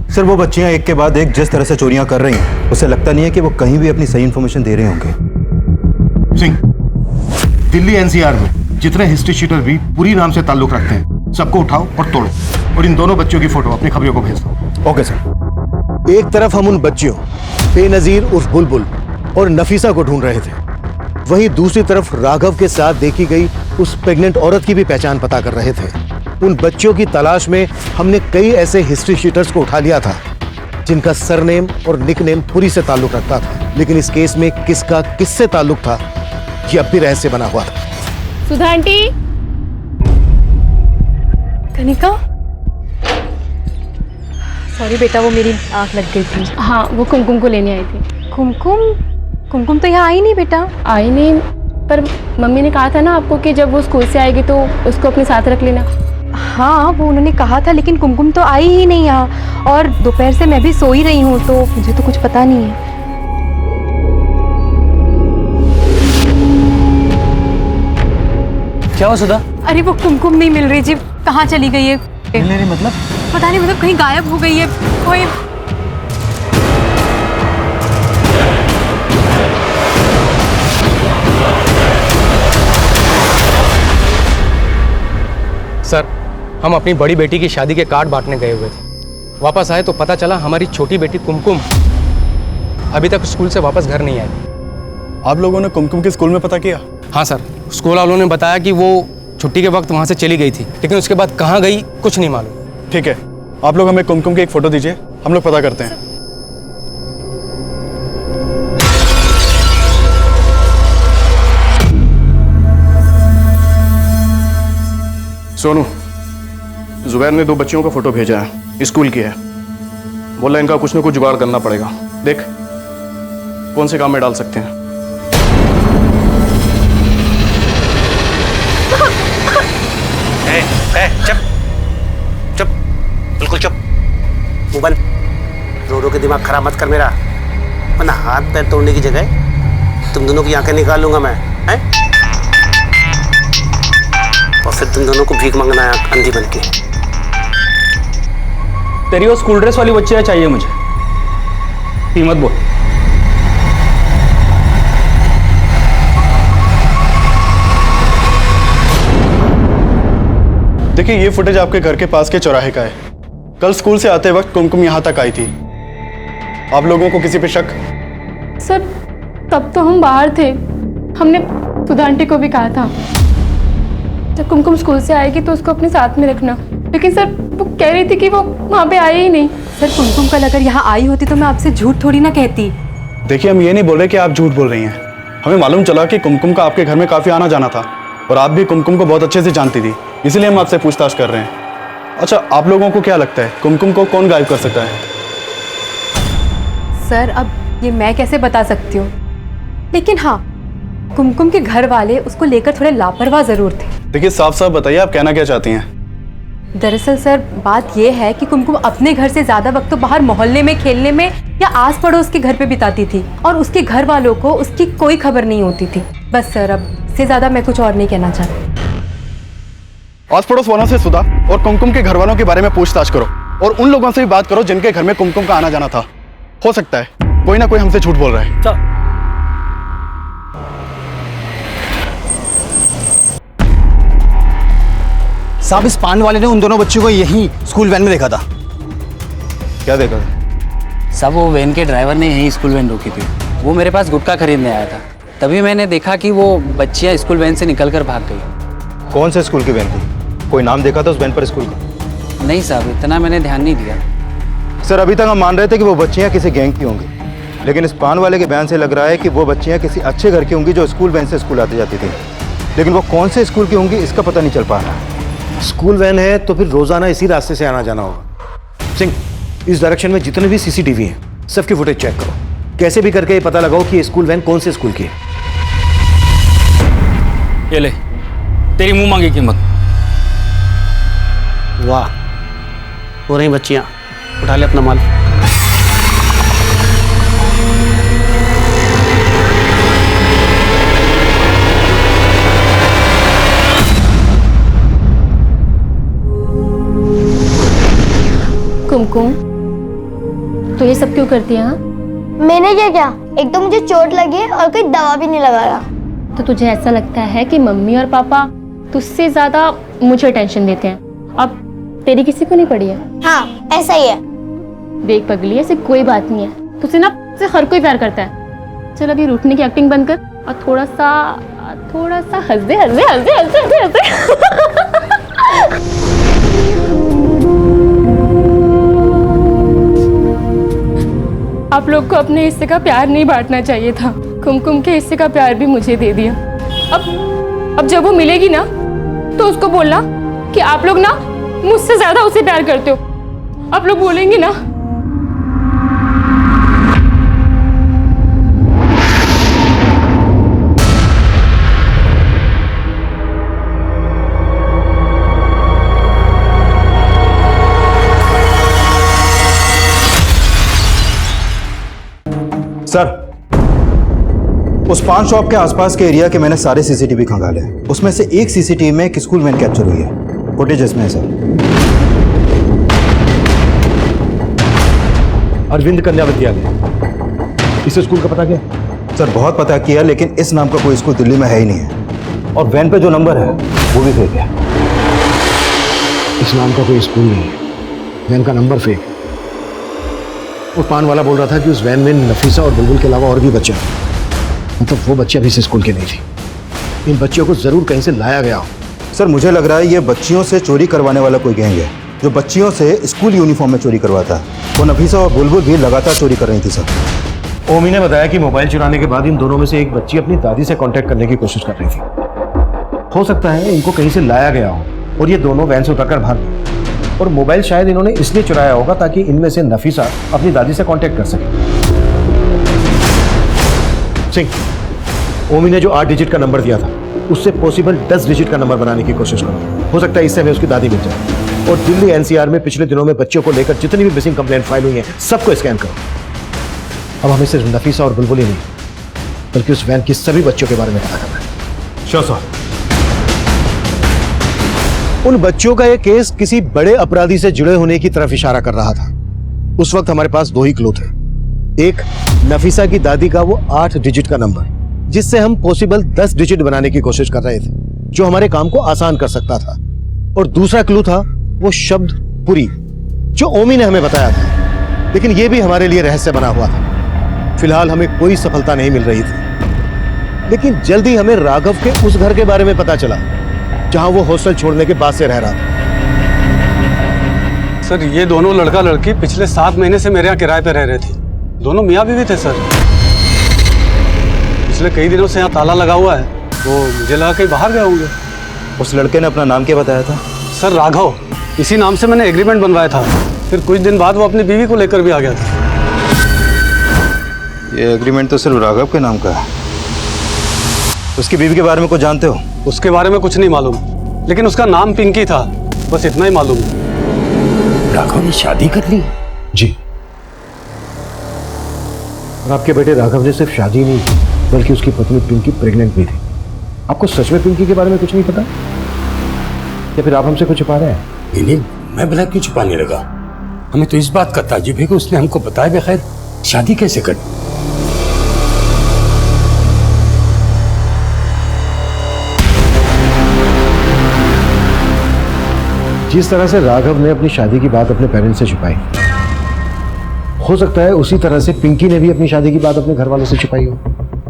सर वो बच्चियां एक के बाद एक जिस तरह से चोरियां कर रही हैं, उसे लगता नहीं है कि वो कहीं भी अपनी सही इंफॉर्मेशन दे रहे होंगे। सिंह, दिल्ली एनसीआर में जितने हिस्ट्री शीटर भी पूरी नाम से ताल्लुक रखते हैं सबको उठाओ और तोड़ो, और इन दोनों बच्चों की फोटो अपनी खबरों को भेज दो। Okay sir. एक तरफ हम उन बच्चियों बेनजीर उर्फ बुलबुल और नफीसा को ढूंढ रहे थे, वहीं दूसरी तरफ राघव के साथ देखी गई उस प्रेग्नेंट औरत की भी पहचान पता कर रहे थे। उन बच्चों की तलाश में हमने कई ऐसे हिस्ट्री शीटर्स को उठा लिया था जिनका सरनेम और निकनेम पुरी से ताल्लुक रखता था, लेकिन इस केस में किसका किससे ताल्लुक था ये अब भी रहस्य बना हुआ था। सुधा आंटी, कनिका, सॉरी बेटा, वो मेरी आंख लग गई थी। हाँ वो कुमकुम को लेने आई थी। कुमकुम तो यहाँ आई नहीं बेटा। आई नहीं, पर मम्मी ने कहा था ना आपको कि जब वो स्कूल से आएगी तो उसको अपने साथ रख लेना। हाँ वो उन्होंने कहा था, लेकिन कुमकुम तो आई ही नहीं यहाँ, और दोपहर से मैं भी सो ही रही हूँ, तो मुझे तो कुछ पता नहीं है। क्या हुआ सुधा? अरे वो कुमकुम नहीं मिल रही जी, कहाँ चली गई है? मिल रही मतलब? पता नहीं, मतलब कहीं गायब हो गई है कोई। सर हम अपनी बड़ी बेटी की शादी के कार्ड बांटने गए हुए थे, वापस आए तो पता चला हमारी छोटी बेटी कुमकुम अभी तक स्कूल से वापस घर नहीं आई। आप लोगों ने कुमकुम के स्कूल में पता किया? हाँ सर, स्कूल वालों ने बताया कि वो छुट्टी के वक्त वहाँ से चली गई थी, लेकिन उसके बाद कहाँ गई कुछ नहीं मालूम। ठीक है, आप लोग हमें कुमकुम की एक फ़ोटो दीजिए, हम लोग पता करते हैं। सोनू, जुबैर ने 2 बच्चियों का फोटो भेजा है, स्कूल की है। बोला इनका कुछ न कुछ जुगाड़ करना पड़ेगा, देख कौन से काम में डाल सकते हैं। चुप चुप, बिल्कुल चुप। मोबाइल रो झाड़ू के दिमाग खराब मत कर मेरा, वरना हाथ पैर तोड़ने की जगह तुम दोनों की आंखें निकाल लूंगा मैं, हैं? और फिर तुम दोनों को भीख मांगना है अंधी बन के। तेरी वो स्कूल ड्रेस वाली बच्चियाँ चाहिए मुझे, कीमत बोल। देखिए, ये फुटेज आपके घर के पास के चौराहे का है। कल स्कूल से आते वक्त कुमकुम यहाँ तक आई थी। आप लोगों को किसी पे शक? सर तब तो हम बाहर थे, हमने सुधा आंटी को भी कहा था जब कुमकुम स्कूल से आएगी तो उसको अपने साथ में रखना, लेकिन सर वो कह रही थी कि वो वहाँ पे आई ही नहीं। सर कुमकुम कल अगर यहाँ आई होती तो मैं आपसे झूठ थोड़ी ना कहती। देखिए, हम ये नहीं बोल रहे कि आप झूठ बोल रही हैं। हमें मालूम चला कि कुमकुम का आपके घर में काफी आना जाना था और आप भी कुमकुम को बहुत अच्छे से जानती थी, इसलिए हम आपसे पूछताछ कर रहे हैं। अच्छा, आप लोगों को क्या लगता है कुमकुम को कौन गायब कर सकता है? सर अब ये मैं कैसे बता सकती हूँ, लेकिन हाँ कुमकुम के घर वाले उसको लेकर थोड़े लापरवाह जरूर थे। देखिए, साफ साफ बताइए आप कहना क्या चाहती हैं? दरअसल सर बात यह है कि कुमकुम अपने घर से ज्यादा वक्त तो बाहर मोहल्ले में खेलने में या आस पड़ोस के घर पे बिताती थी और उसके घर वालों को उसकी कोई खबर नहीं होती थी। बस सर अब से ज्यादा मैं कुछ और नहीं कहना चाहती। आस पड़ोस वालों से सुधा और कुमकुम के घर वालों के बारे में पूछताछ करो और उन लोगों से भी बात करो जिनके घर में कुमकुम का आना जाना था। हो सकता है कोई ना कोई हमसे झूठ बोल रहा है। चल। साहब, इस पान वाले ने उन दोनों बच्चों को यहीं स्कूल वैन में देखा था। क्या देखा था? सब वो वैन के ड्राइवर ने यहीं स्कूल वैन रोकी थी। वो मेरे पास गुटखा खरीदने आया था, तभी मैंने देखा कि वो बच्चियां स्कूल वैन से निकलकर भाग गई। कौन से स्कूल की वैन थी? कोई नाम देखा था उस वैन पर स्कूल का? नहीं साहब, इतना मैंने ध्यान नहीं दिया। सर अभी तक हम मान रहे थे कि वो बच्चियां किसी गैंग की होंगी, लेकिन इस पान वाले के बयान से लग रहा है कि वो बच्चियां किसी अच्छे घर की होंगी जो स्कूल वैन से स्कूल आती जाती थी, लेकिन वो कौन से स्कूल की होंगी इसका पता नहीं चल पा रहा। स्कूल वैन है तो फिर रोजाना इसी रास्ते से आना जाना होगा। सिंह, इस डायरेक्शन में जितने भी सीसीटीवी हैं सबकी फुटेज चेक करो, कैसे भी करके ये पता लगाओ कि ये स्कूल वैन कौन से स्कूल की है। ये ले तेरी मुंह मांगी कीमत। वाह, हो रही बच्चियां, उठा ले अपना माल। कुमकुम तो ये सब क्यों करती है? हाँ, मैंने क्या किया? एक तो मुझे चोट लगी है और कोई दवा भी नहीं लगा रहा। तो तुझे ऐसा लगता है कि मम्मी और पापा तुझसे ज्यादा मुझे टेंशन देते हैं, अब तेरी किसी को नहीं पड़ी है? हाँ, ऐसा ही है। देख पगली, ऐसे कोई बात नहीं है, तुझसे ना तुझसे हर कोई प्यार करता है। चल अभी रूठने की एक्टिंग बंद कर और थोड़ा सा हंस दे, हंस दे, हंस दे, हंस दे, हंस दे, हंस दे। आप लोग को अपने हिस्से का प्यार नहीं बांटना चाहिए था, कुमकुम के हिस्से का प्यार भी मुझे दे दिया। अब जब वो मिलेगी ना तो उसको बोलना कि आप लोग ना मुझसे ज्यादा उसे प्यार करते हो। आप लोग बोलेंगे ना? सर उस पान शॉप के आसपास के एरिया के मैंने सारे सीसीटीवी खंगाले, उसमें से एक सीसीटीवी में एक स्कूल वैन कैप्चर हुई है। फुटेज इसमें है सर। अरविंद कन्या विद्यालय, इस स्कूल का पता क्या? सर बहुत पता किया, लेकिन इस नाम का कोई स्कूल दिल्ली में है ही नहीं है, और वैन पे जो नंबर है वो भी फेक है। इस नाम का कोई स्कूल नहीं है, वैन का नंबर फेक। और पान वाला बोल रहा था कि उस वैन में नफीसा और बुलबुल के अलावा और भी बच्चे हैं, मतलब वो बच्चियां भी इस स्कूल की नहीं थी। इन बच्चियों को जरूर कहीं से लाया गया हो। सर मुझे लग रहा है ये बच्चियों से चोरी करवाने वाला कोई गैंग है जो बच्चियों से स्कूल यूनिफॉर्म में चोरी करवाता है। वो नफीसा और बुलबुल भी लगातार चोरी कर रही थी सर। ओमी ने बताया कि मोबाइल चुराने के बाद इन दोनों में से एक बच्ची अपनी दादी से कांटेक्ट करने की कोशिश कर रही थी। हो सकता है इनको कहीं से लाया गया हो और ये दोनों वैन से उतरकर भाग गए, और मोबाइल शायद इन्होंने इसलिए चुराया होगा ताकि इनमें से नफीसा अपनी दादी से कांटेक्ट कर सके। सिंह, ओमी ने जो 8 डिजिट का नंबर दिया था उससे पॉसिबल 10 डिजिट का नंबर बनाने की कोशिश करो, हो सकता है इससे हमें उसकी दादी मिल जाए। और दिल्ली एनसीआर में पिछले दिनों में बच्चों को लेकर जितनी भी मिसिंग कंप्लेंट फाइल हुई हैं सबको स्कैन करो। अब हमें सिर्फ नफीसा और बुलबुल ही नहीं बल्कि उस वैन की सभी बच्चों के बारे में पता करना है। Sure sir. उन बच्चों का यह केस किसी बड़े अपराधी से जुड़े होने की तरफ इशारा कर रहा था। उस वक्त हमारे पास दो ही क्लू थे। एक, नफीसा की दादी का वो 8 डिजिट का नंबर जिससे हम पॉसिबल 10 डिजिट बनाने की कोशिश कर रहे थे, जो हमारे काम को आसान कर सकता था। और दूसरा क्लू था वो शब्द पुरी जो ओमी ने हमें बताया था, लेकिन ये भी हमारे लिए रहस्य बना हुआ था। फिलहाल हमें कोई सफलता नहीं मिल रही थी, लेकिन जल्दी हमें राघव के उस घर के बारे में पता चला जहां वो हॉस्टल छोड़ने के बाद से रह रहा था। सर, ये दोनों लड़का लड़की पिछले 7 महीने से मेरे यहाँ किराए पे रह रहे थे। दोनों मियाँ बीवी थे सर। पिछले कई दिनों से यहाँ ताला लगा हुआ है, तो मुझे लगा कहीं बाहर गए होंगे। उस लड़के ने अपना नाम क्या बताया था? सर, राघव। इसी नाम से मैंने एग्रीमेंट बनवाया था। फिर कुछ दिन बाद वो अपनी बीवी को लेकर भी आ गया था। ये एग्रीमेंट तो सिर्फ राघव के नाम का है। उसकी बीवी के बारे में कुछ जानते हो? उसके बारे में कुछ नहीं मालूम, लेकिन उसका नाम पिंकी था, बस इतना ही मालूम। राघव ने शादी कर ली? जी। और आपके बेटे राघव ने सिर्फ शादी नहीं की बल्कि उसकी पत्नी पिंकी प्रेग्नेंट भी थी। आपको सच में पिंकी के बारे में कुछ नहीं पता, या फिर आप हमसे कुछ छुपा रहे हैं? नहीं, मैं भला क्यों छुपाने लगा? हमें तो इस बात का ताज्जुब है कि उसने हमको बताया बगैर शादी कैसे कर। जिस तरह से राघव ने अपनी शादी की बात अपने पेरेंट्स से छुपाई, हो सकता है उसी तरह से पिंकी ने भी अपनी शादी की बात अपने घर वालों से छुपाई हो।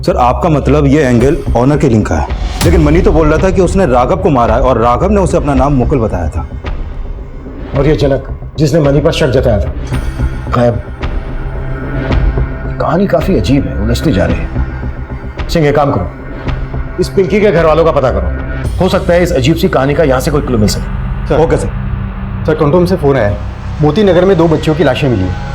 सर, आपका मतलब ये एंगल ऑनर के लिंक का है, लेकिन मनी तो बोल रहा था कि उसने राघव को मारा है और राघव ने उसे अपना नाम मुकुल बताया था। और ये जनक जिसने मनी पर शक जताया था, गायब। कहानी काफी अजीब है, उलझती जा रही है। सिंह, एक काम करो, इस पिंकी के घर वालों का पता करो। हो सकता है इस अजीब सी कहानी का यहाँ से कोई क्लू मिल सके। Okay sir. सर, कंट्रोल से फोन आया, मोती नगर में 2 बच्चियों की लाशें मिली हैं।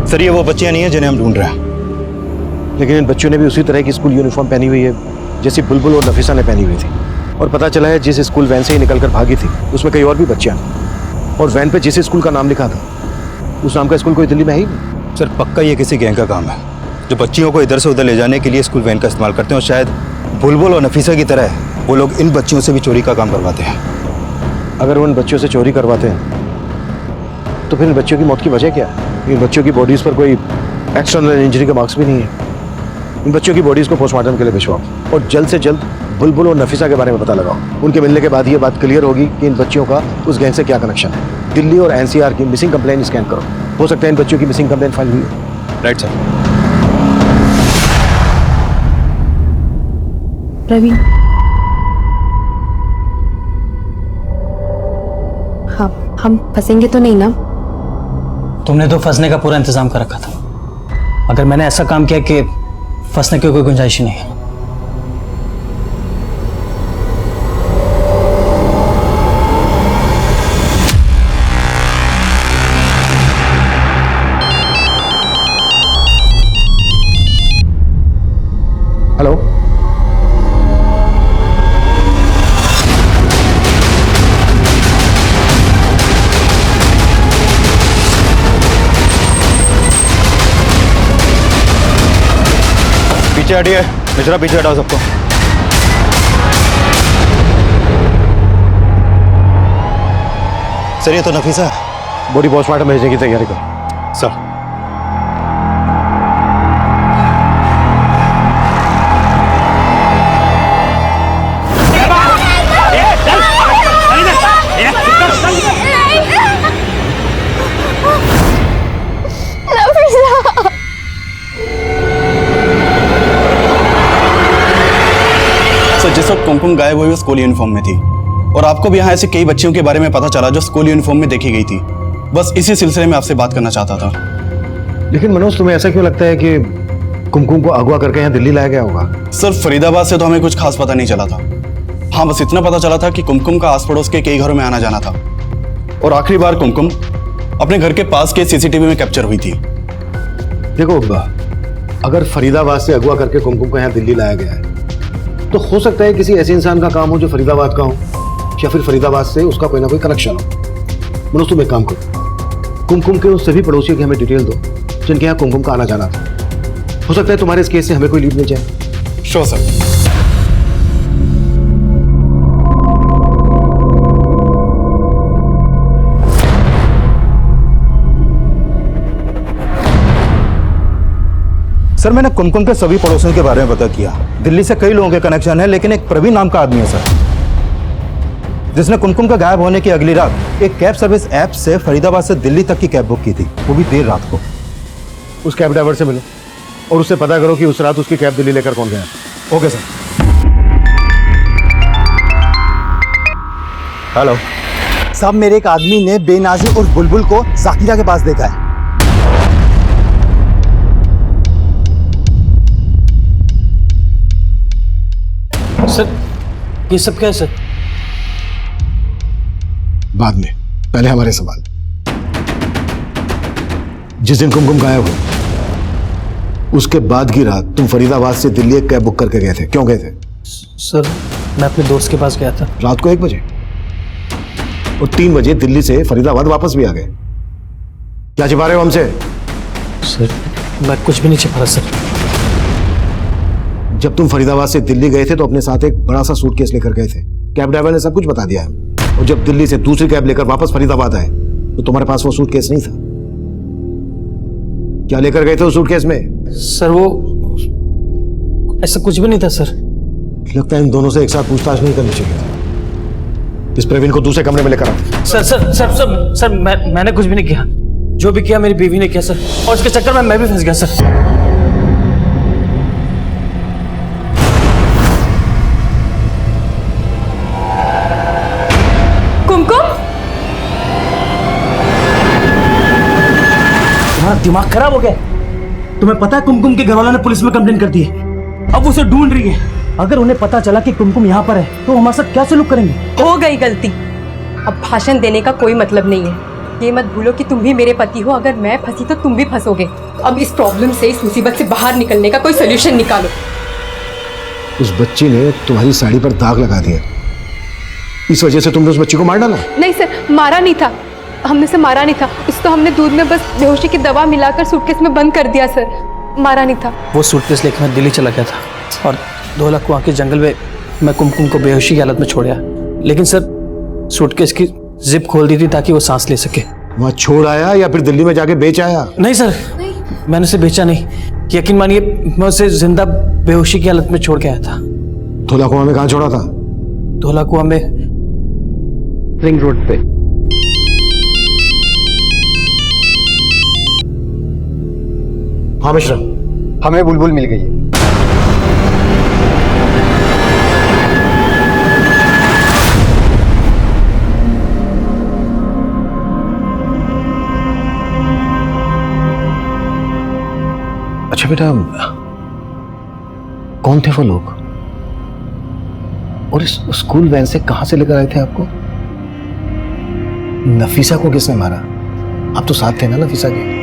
सर, ये वो बच्चियां नहीं है जिन्हें हम ढूंढ रहे हैं। लेकिन इन बच्चों ने भी उसी तरह की स्कूल यूनिफॉर्म पहनी हुई है जैसी बुलबुल और नफीसा ने पहनी हुई थी। और पता चला है जिस स्कूल वैन से ही निकलकर भागी थी उसमें कई और भी बच्चियां, और वैन पे जिस स्कूल का नाम लिखा था उस नाम का स्कूल कोई दिल्ली में है ही नहीं। सर, पक्का ये किसी गैंग का काम है जो बच्चियों को इधर से उधर ले जाने के लिए स्कूल वैन का इस्तेमाल करते हैं, और शायद बुलबुल और नफीसा की तरह वो लोग इन बच्चियों से भी चोरी का काम करवाते हैं। अगर वो इन बच्चों से चोरी करवाते हैं तो फिर इन बच्चों की मौत की वजह क्या है? इन बच्चों की बॉडीज पर कोई एक्सटर्नल इंजरी का मार्क्स भी नहीं है। इन बच्चों की बॉडीज को पोस्टमार्टम के लिए भिजवाओ और जल्द से जल्द बुलबुल और नफीसा के बारे में पता लगाओ। उनके मिलने के बाद ये बात क्लियर होगी कि इन बच्चियों का उस गैंग से क्या कनेक्शन है। दिल्ली और एनसीआर की मिसिंग कंप्लेंट स्कैन करो, हो सकता है इन बच्चों की मिसिंग कंप्लेंट फाइल हुई है। Right sir. प्रवीण, हाँ, हम फंसेंगे तो नहीं ना? तुमने तो फंसने का पूरा इंतजाम कर रखा था। अगर मैंने ऐसा काम किया कि फंसने की कोई गुंजाइश ही नहीं है। हेलो, पीछे हटिए मिश्रा, पीछे हटाओ सबको। सर, ये तो नफीसा। बॉडी पोस्टमार्टम भेजने की तैयारी करो। सर। जिस वक्त कुमकुम गायब हुई वो स्कूल यूनिफॉर्म में थी, और आपको भी यहाँ ऐसे कई बच्चियों के बारे में पता चला जो स्कूल यूनिफॉर्म में देखी गई थी। बस इसी सिलसिले में आपसे बात करना चाहता था। लेकिन मनोज, तुम्हें ऐसा क्यों लगता है कि कुमकुम को अगवा करके यहाँ दिल्ली लाया गया होगा? सर, फरीदाबाद से तो हमें कुछ खास पता नहीं चला था। हाँ, बस इतना पता चला था कि कुमकुम का आस पड़ोस के कई घरों में आना जाना था। और आखिरी बार कुमकुम अपने घर के पास के सीसीटीवी में कैप्चर हुई थी। देखो अगर फरीदाबाद से अगवा करके कुमकुम को यहाँ दिल्ली लाया गया है तो हो सकता है किसी ऐसे इंसान का काम हो जो फरीदाबाद का हो, या फिर फरीदाबाद से उसका कोई ना कोई कनेक्शन हो। मनोज तुम एक काम करो, कुमकुम के उन सभी पड़ोसियों की हमें डिटेल दो जिनके यहाँ कुमकुम का आना जाना था। हो सकता है तुम्हारे इस केस से हमें कोई लीड मिल जाए। Sure sir. सर मैंने कुमकुम के सभी पड़ोसियों के बारे में पता किया। दिल्ली से कई लोगों के कनेक्शन है, लेकिन एक प्रवीण नाम का आदमी है सर, जिसने कुमकुम का गायब होने की अगली रात एक कैब सर्विस ऐप से फरीदाबाद से दिल्ली तक की कैब बुक की थी, वो भी देर रात को। उस कैब ड्राइवर से मिलो और उससे पता करो कि उस रात उसकी कैब दिल्ली लेकर कौन गया। Okay sir. हेलो साहब, मेरे एक आदमी ने बेनाजी और बुलबुल को जाकिरा के पास देखा है। सर ये सब क्या है सर? बाद में, पहले हमारे सवाल। जिस दिन कुमकुम गायब हुई उसके बाद की रात तुम फरीदाबाद से दिल्ली एक कैब बुक करके गए थे, क्यों गए थे? सर मैं अपने दोस्त के पास गया था रात को 1 बजे, और 3 बजे दिल्ली से फरीदाबाद वापस भी आ गए। क्या छिपा रहे हो हमसे? सर मैं कुछ भी नहीं छिपा रहा सर। जब तुम फरीदाबाद से दिल्ली गए थे तो अपने साथ एक बड़ा सा सूटकेस लेकर गए थे। कैब ड्राइवर ने सब कुछ बता दिया है। और जब दिल्ली से दूसरी कैब लेकर वापस फरीदाबाद आए तो तुम्हारे पास वो सूटकेस नहीं था। क्या लेकर गए थे उस सूटकेस में? सर वो ऐसा कुछ भी नहीं था सर। लगता है इन दोनों से एक साथ पूछताछ नहीं करनी चाहिए थी। इस प्रवीण को दूसरे कमरे में लेकर आओ। सर मैंने कुछ भी नहीं किया। जो भी किया मेरी बीवी ने किया सर, और उसके चक्कर में मैं भी फंस गया सर। दिमाग खराब हो गया। तुम्हें पता है कुमकुम के घर वालों ने पुलिस में कंप्लेंट कर दी है। अब उसे ढूंढ रही है। अगर उन्हें पता चला कि कुमकुम यहाँ पर है तो हमारे साथ क्या सलूक करेंगे? हो गई गलती, अब भाषण देने का कोई मतलब नहीं है। ये मत भूलो कि तुम भी मेरे पति हो, अगर मैं फंसी तो तुम भी फंसोगे। अब इस प्रॉब्लम से, इस मुसीबत से बाहर निकलने का कोई सोल्यूशन निकालो। उस बच्ची ने तुम्हारी साड़ी पर दाग लगा दिया, इस वजह से तुमने उस बच्ची को मार डाला? नहीं सर, मारा नहीं था, हमने से मारा नहीं था। इसको हमने दूध में बस बेहोशी की दवा मिलाकर सूटकेस में बंद कर दिया सर, मारा नहीं था। वो सूटकेस लेकर मैं दिल्ली चला गया था और धोला कुआं के जंगल में मैं कुमकुम को बेहोशी की हालत में छोड़ आया। लेकिन सर सूटकेस की जिप खोल दी थी ताकि वो सांस ले सके। वहाँ छोड़ आया या फिर दिल्ली में जाके बेच आया? नहीं सर, मैंने उसे बेचा नहीं। यकीन मानिए मैं उसे जिंदा बेहोशी की हालत में छोड़ के आया था। धोला कुआं में कहाँ छोड़ा था? धोला कुआं में रिंग रोड पे। हाँ मिश्रा, हमें बुलबुल मिल गई है। अच्छा बेटा, कौन थे वो लोग और इस स्कूल वैन से कहां से लेकर आए थे आपको? नफीसा को किसने मारा? आप तो साथ थे ना नफीसा के?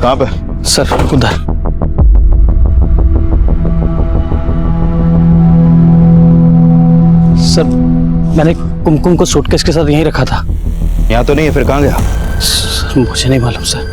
कहाँ पे? सर उधर। सर मैंने कुमकुम को सूटकेस के साथ यहीं रखा था। यहाँ तो नहीं है, फिर कहाँ गया? सर मुझे नहीं मालूम सर।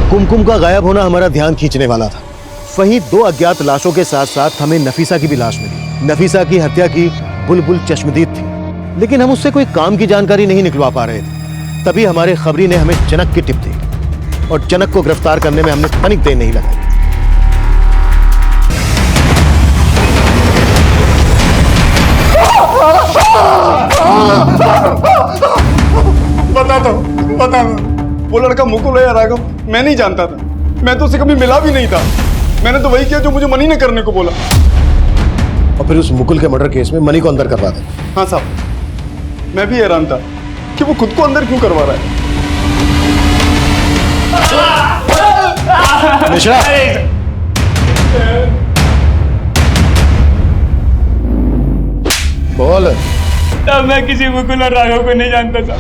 कुमकुम का गायब होना हमारा ध्यान खींचने वाला था, वहीं 2 अज्ञात लाशों के साथ साथ हमें नफीसा की भी लाश मिली। नफीसा की हत्या की बुलबुल चश्मदीद थी, लेकिन हम उससे कोई काम की जानकारी नहीं निकलवा पा रहे थे। तभी हमारे खबरी ने हमें चनक की टिप दी और चनक को गिरफ्तार करने में हमने तनिक देर नहीं लगाई। बताता हूँ वो लड़का मुकुल है या राघव मैं नहीं जानता था। मैं तो उसे कभी मिला भी नहीं था। मैंने तो वही किया जो मुझे मनी ने करने को बोला। और फिर उस मुकुल के मर्डर केस में मनी को अंदर करवा दे। हाँ साहब, मैं भी हैरान था कि वो खुद को अंदर क्यों करवा रहा है। मिश्रा, बोल। तब मैं किसी मुकुल और राघव को नहीं जानता था।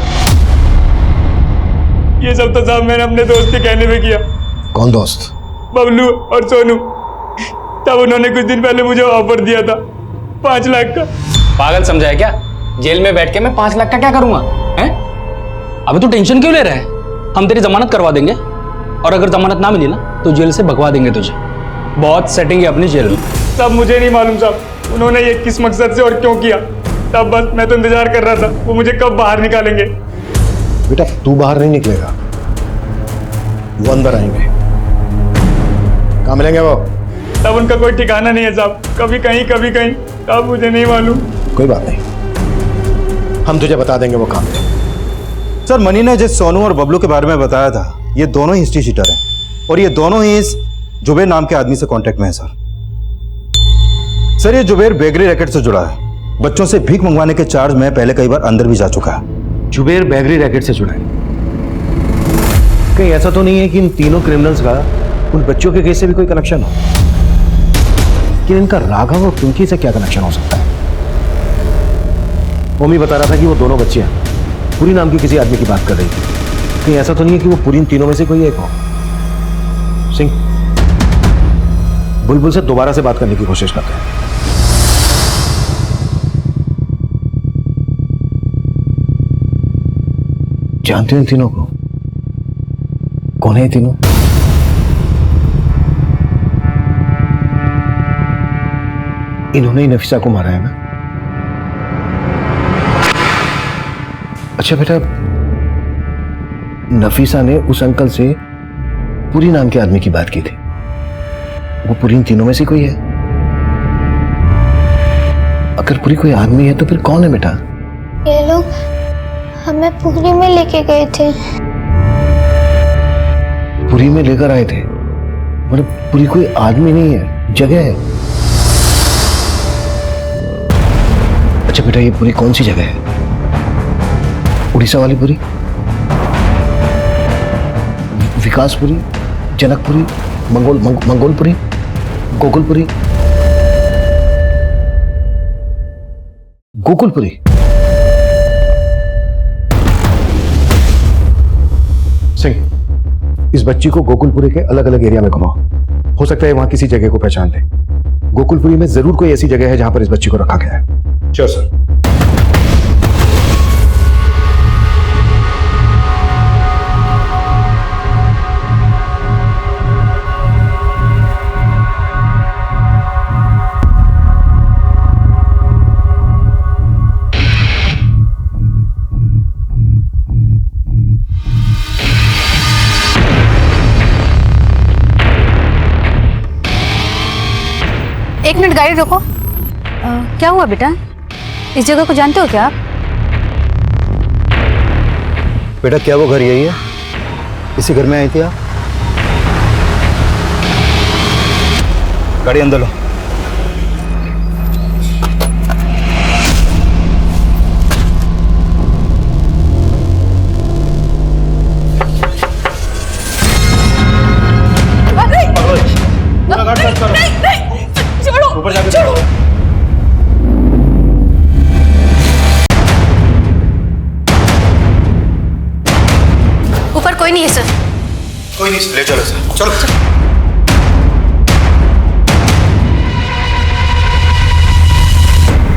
ये सब तो साहब मैंने अपने दोस्त के कहने में किया। कौन दोस्त? बबलू और सोनू। तब उन्होंने कुछ दिन पहले मुझे ऑफर दिया था 5 लाख का। पागल समझा है क्या? जेल में बैठ के मैं 5 लाख का क्या करूंगा? हैं? अभी तू टेंशन क्यों ले रहा है? हम तेरी जमानत करवा देंगे, और अगर जमानत ना मिली ना तो जेल से भगवा देंगे तुझे। बहुत सेटिंग है अपनी जेल में। तब मुझे नहीं मालूम साहब उन्होंने ये किस मकसद से और क्यों किया। तब बस मैं तो इंतजार कर रहा था वो मुझे कब बाहर निकालेंगे। बेटा तू बाहर नहीं निकलेगा, वो अंदर आएंगे। कहाँ मिलेंगे वो? तब उनका कोई ठिकाना नहीं है साहब, कभी कहीं कभी कहीं। तब मुझे नहीं मालूम। कोई बात नहीं, हम तुझे बता देंगे वो काम। सर मनी ने जिस सोनू और बबलू के बारे में बताया था, ये दोनों ही हिस्ट्री शीटर हैं और ये दोनों ही इस जुबेर नाम के आदमी से कांटेक्ट में है सर। ये जुबेर बेगरी रैकेट से जुड़ा है। बच्चों से भीख मंगवाने के चार्ज में पहले कई बार अंदर भी जा चुका है। जुबेर बेगरी रैकेट से जुड़ा है? कहीं ऐसा तो नहीं है कि इन तीनों क्रिमिनल्स का उन बच्चों के केस से भी कोई कनेक्शन हो? कि इनका राघव और पिंकी से क्या कनेक्शन हो सकता है? मम्मी बता रहा था कि वो दोनों बच्चियां पुरी नाम की किसी आदमी की बात कर रही थी। कहीं ऐसा तो नहीं है कि वो पुरी इन तीनों में से कोई एक हो? सिंह, बुलबुल से दोबारा से बात करने की कोशिश करते हैं। जानते हो इन तीनों को? कौन है ये तीनों? इन्होंने ही नफीसा को मारा है ना? अच्छा बेटा, नफीसा ने उस अंकल से पुरी नाम के आदमी की बात की थी। वो पुरी इन तीनों में से कोई है? अगर पुरी कोई आदमी है तो फिर कौन है बेटा? ये लोग हमें पुरी में लेके गए थे। पुरी में लेकर आए थे? मतलब पुरी कोई आदमी नहीं है, जगह है। अच्छा बेटा, ये पुरी कौन सी जगह है? उड़ीसा वाली पुरी? विकासपुरी, जनकपुरी, मंगोलपुरी, गोकुलपुरी? गोकुलपुरी? सिंह, इस बच्ची को गोकुलपुरी के अलग अलग एरिया में घुमाओ। हो सकता है वहां किसी जगह को पहचान ले। गोकुलपुरी में जरूर कोई ऐसी जगह है जहां पर इस बच्ची को रखा गया है। Sure sir. एक मिनट गाड़ी रोको। क्या हुआ बेटा? इस जगह को जानते हो क्या आप? बेटा क्या वो घर यही है? इसी घर में आई थी आप? गाड़ी अंदर लो। ऊपर जाके छोड़ो। ऊपर कोई नहीं है सर। कोई नहीं, ले चलो सर, चलो।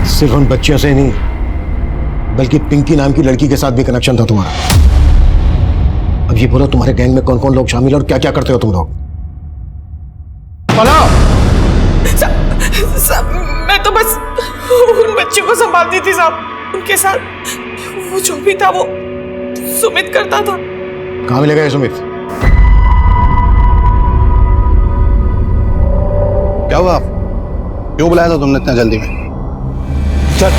सिर्फ उन बच्चियों से नहीं, बल्कि पिंकी नाम की लड़की के साथ भी कनेक्शन था तुम्हारा। अब ये बोलो, तुम्हारे गैंग में कौन कौन लोग शामिल और क्या क्या करते हो तुम लोग? मैं तो बस उन बच्चों को संभालती थी साहब। उनके साथ वो जो भी था वो सुमित करता था। कहाँ मिलेगा ये सुमित? क्या हुआ? क्यों बुलाया था तुमने इतना जल्दी में? चल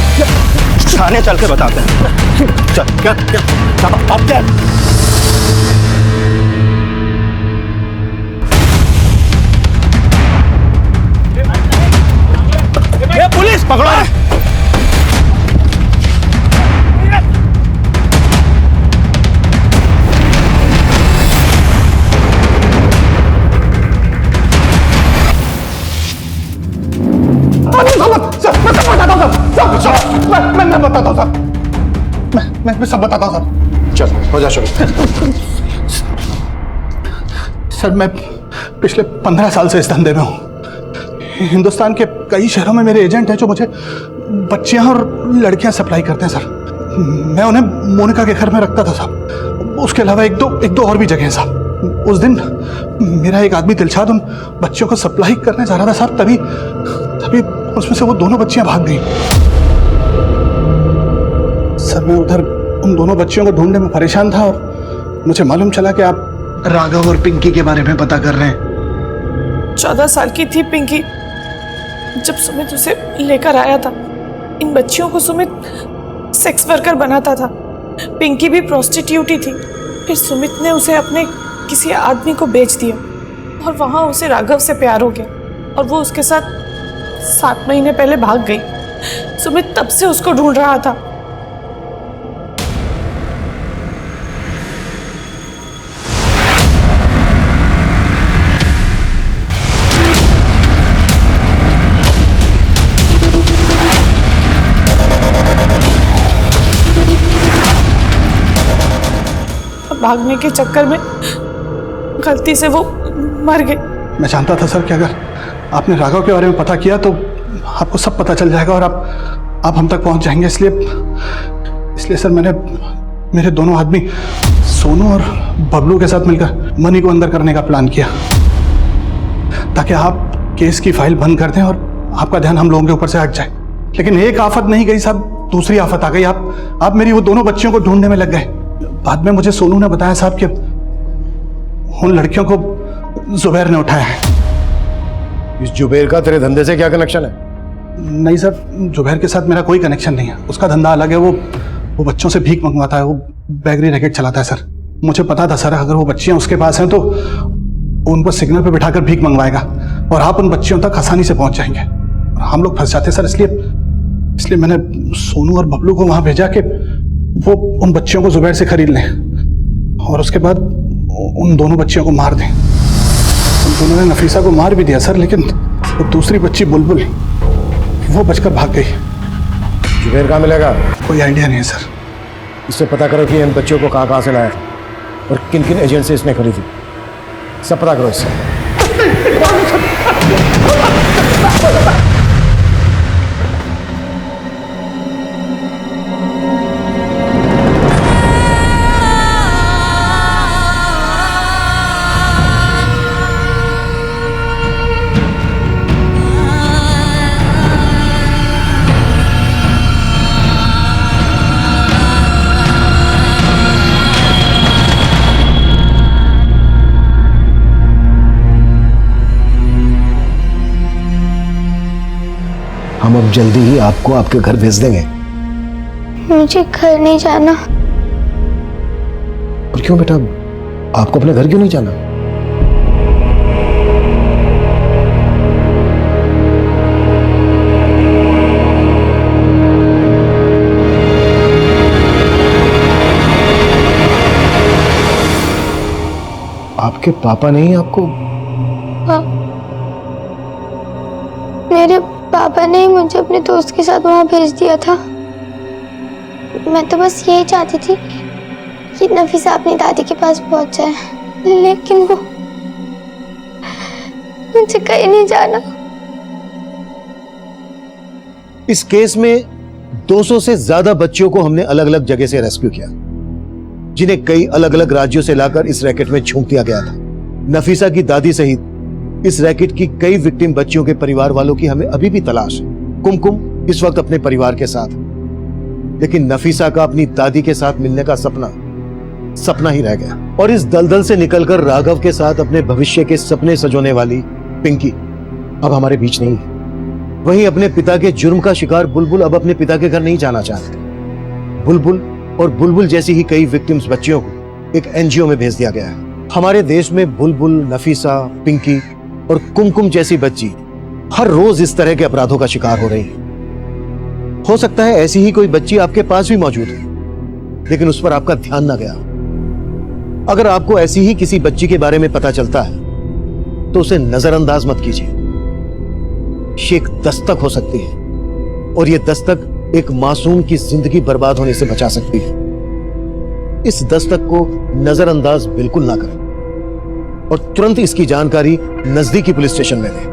थाने चल के बताते हैं। चल क्या अब क्या? पुलिस पकड़ो। मैं बताता हूँ सर। मैं सब बताता हूँ सर। चल हो जा शुरू। सर मैं पिछले 15 साल से इस धंधे में हूँ। हिंदुस्तान के कई शहरों में मेरे एजेंट हैं जो मुझे बच्चियां और लड़कियां सप्लाई करते हैं सर। मैं उन्हें मोनिका के घर में रखता था साहब। उसके अलावा एक दो और भी जगह हैं साहब। उस दिन मेरा एक आदमी दिलशाद उन बच्चों को सप्लाई करने जा रहा था साहब। तभी उसमें से वो दोनों बच्चियां भाग गई। सर मैं उधर उन दोनों बच्चियों को ढूंढने में परेशान था और मुझे मालूम चला कि आप राघव और पिंकी के बारे में पता कर रहे हैं। 14 साल की थी पिंकी जब सुमित उसे लेकर आया था। इन बच्चियों को सुमित सेक्स वर्कर बनाता था। पिंकी भी प्रोस्टिट्यूट ही थी। फिर सुमित ने उसे अपने किसी आदमी को बेच दिया और वहां उसे राघव से प्यार हो गया और वो उसके साथ 7 महीने पहले भाग गई। सुमित तब से उसको ढूंढ रहा था। भागने के चक्कर में गलती से वो मर गए। मैं जानता था सर कि अगर आपने राघव के बारे में पता किया तो आपको सब पता चल जाएगा और आप हम तक पहुंच जाएंगे। इसलिए सर मैंने मेरे दोनों आदमी सोनू और बबलू के साथ मिलकर मनी को अंदर करने का प्लान किया ताकि आप केस की फाइल बंद कर दें और आपका ध्यान हम लोगों के ऊपर से हट जाए। लेकिन एक आफत नहीं गई साहब, दूसरी आफत आ गई। आप मेरी वो दोनों बच्चियों को ढूंढने में लग गए। बाद में मुझे सोनू ने बताया साहब कि उन लड़कियों को जुबैर ने उठाया है। इस जुबैर का तेरे धंधे से क्या कनेक्शन है? नहीं सर, जुबैर के साथ मेरा कोई कनेक्शन नहीं है। उसका धंधा अलग है। वो बच्चों से भीख मंगवाता है। वो बेकरी रैकेट चलाता है सर। मुझे पता था सर अगर वो बच्चियां उसके पास हैं तो उनको सिग्नल पे बिठाकर भीख मंगवाएगा और आप उन बच्चियों तक आसानी से पहुंच जाएंगे और हम लोग फंस जाते सर। इसलिए मैंने सोनू और बबलू को वहां भेजा कि वो उन बच्चियों को जुबैर से खरीद लें और उसके बाद उन दोनों बच्चियों को मार दें। उन दोनों ने नफीसा को मार भी दिया सर, लेकिन वो दूसरी बच्ची बुलबुल वो बचकर भाग गई। जुबैर कहाँ मिलेगा? कोई आइडिया नहीं है सर। इससे पता करो कि इन बच्चों को कहाँ से लाया और किन किन एजेंट से इसने खरीदी। सब पता करो इससे। हम अब जल्दी ही आपको आपके घर भेज देंगे। मुझे घर नहीं जाना। और क्यों बेटा, आपको अपने घर क्यों नहीं जाना? आपके पापा नहीं आपको? हाँ, मेरे पापा ने मुझे अपने दोस्त के साथ वहां भेज दिया था। मैं तो बस यही चाहती थी कि नफीसा अपनी दादी के पास पहुंच जाए, लेकिन वो मुझे कहीं नहीं जाना। इस केस में 200 से ज्यादा बच्चियों को हमने अलग अलग जगह से रेस्क्यू किया, जिन्हें कई अलग अलग राज्यों से लाकर इस रैकेट में झोंक दिया गया था। नफीसा की दादी सहित इस रैकेट की कई विक्टिम बच्चियों के परिवार वालों की हमें अभी भी तलाश है। कुमकुम इस वक्त अपने परिवार के साथ, लेकिन नफीसा का अपनी दादी के साथ मिलने का सपना ही रह गया। और इस दलदल से निकलकर राघव के साथ अपने भविष्य के सपने सजोने वाली पिंकी अब हमारे बीच नहीं है। वहीं अपने पिता के जुर्म का शिकार बुलबुल अब अपने पिता के घर नहीं जाना चाहते। बुलबुल और बुलबुल जैसी ही कई विक्टिम्स बच्चियों को एक एनजीओ में भेज दिया गया है। हमारे देश में बुलबुल, नफीसा, पिंकी और कुमकुम जैसी बच्ची हर रोज इस तरह के अपराधों का शिकार हो रही है। हो सकता है ऐसी ही कोई बच्ची आपके पास भी मौजूद हो, लेकिन उस पर आपका ध्यान ना गया। अगर आपको ऐसी ही किसी बच्ची के बारे में पता चलता है तो उसे नजरअंदाज मत कीजिए। ये एक दस्तक हो सकती है और यह दस्तक एक मासूम की जिंदगी बर्बाद होने से बचा सकती है। इस दस्तक को नजरअंदाज बिल्कुल ना करें और तुरंत इसकी जानकारी नजदीकी पुलिस स्टेशन में दें।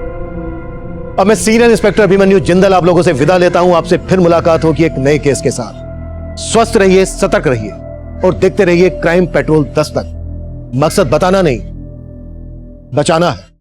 अब मैं सीनियर इंस्पेक्टर अभिमन्यु जिंदल आप लोगों से विदा लेता हूं। आपसे फिर मुलाकात होगी एक नए केस के साथ। स्वस्थ रहिए, सतर्क रहिए और देखते रहिए क्राइम पेट्रोल दस्तक। मकसद बताना नहीं, बचाना है।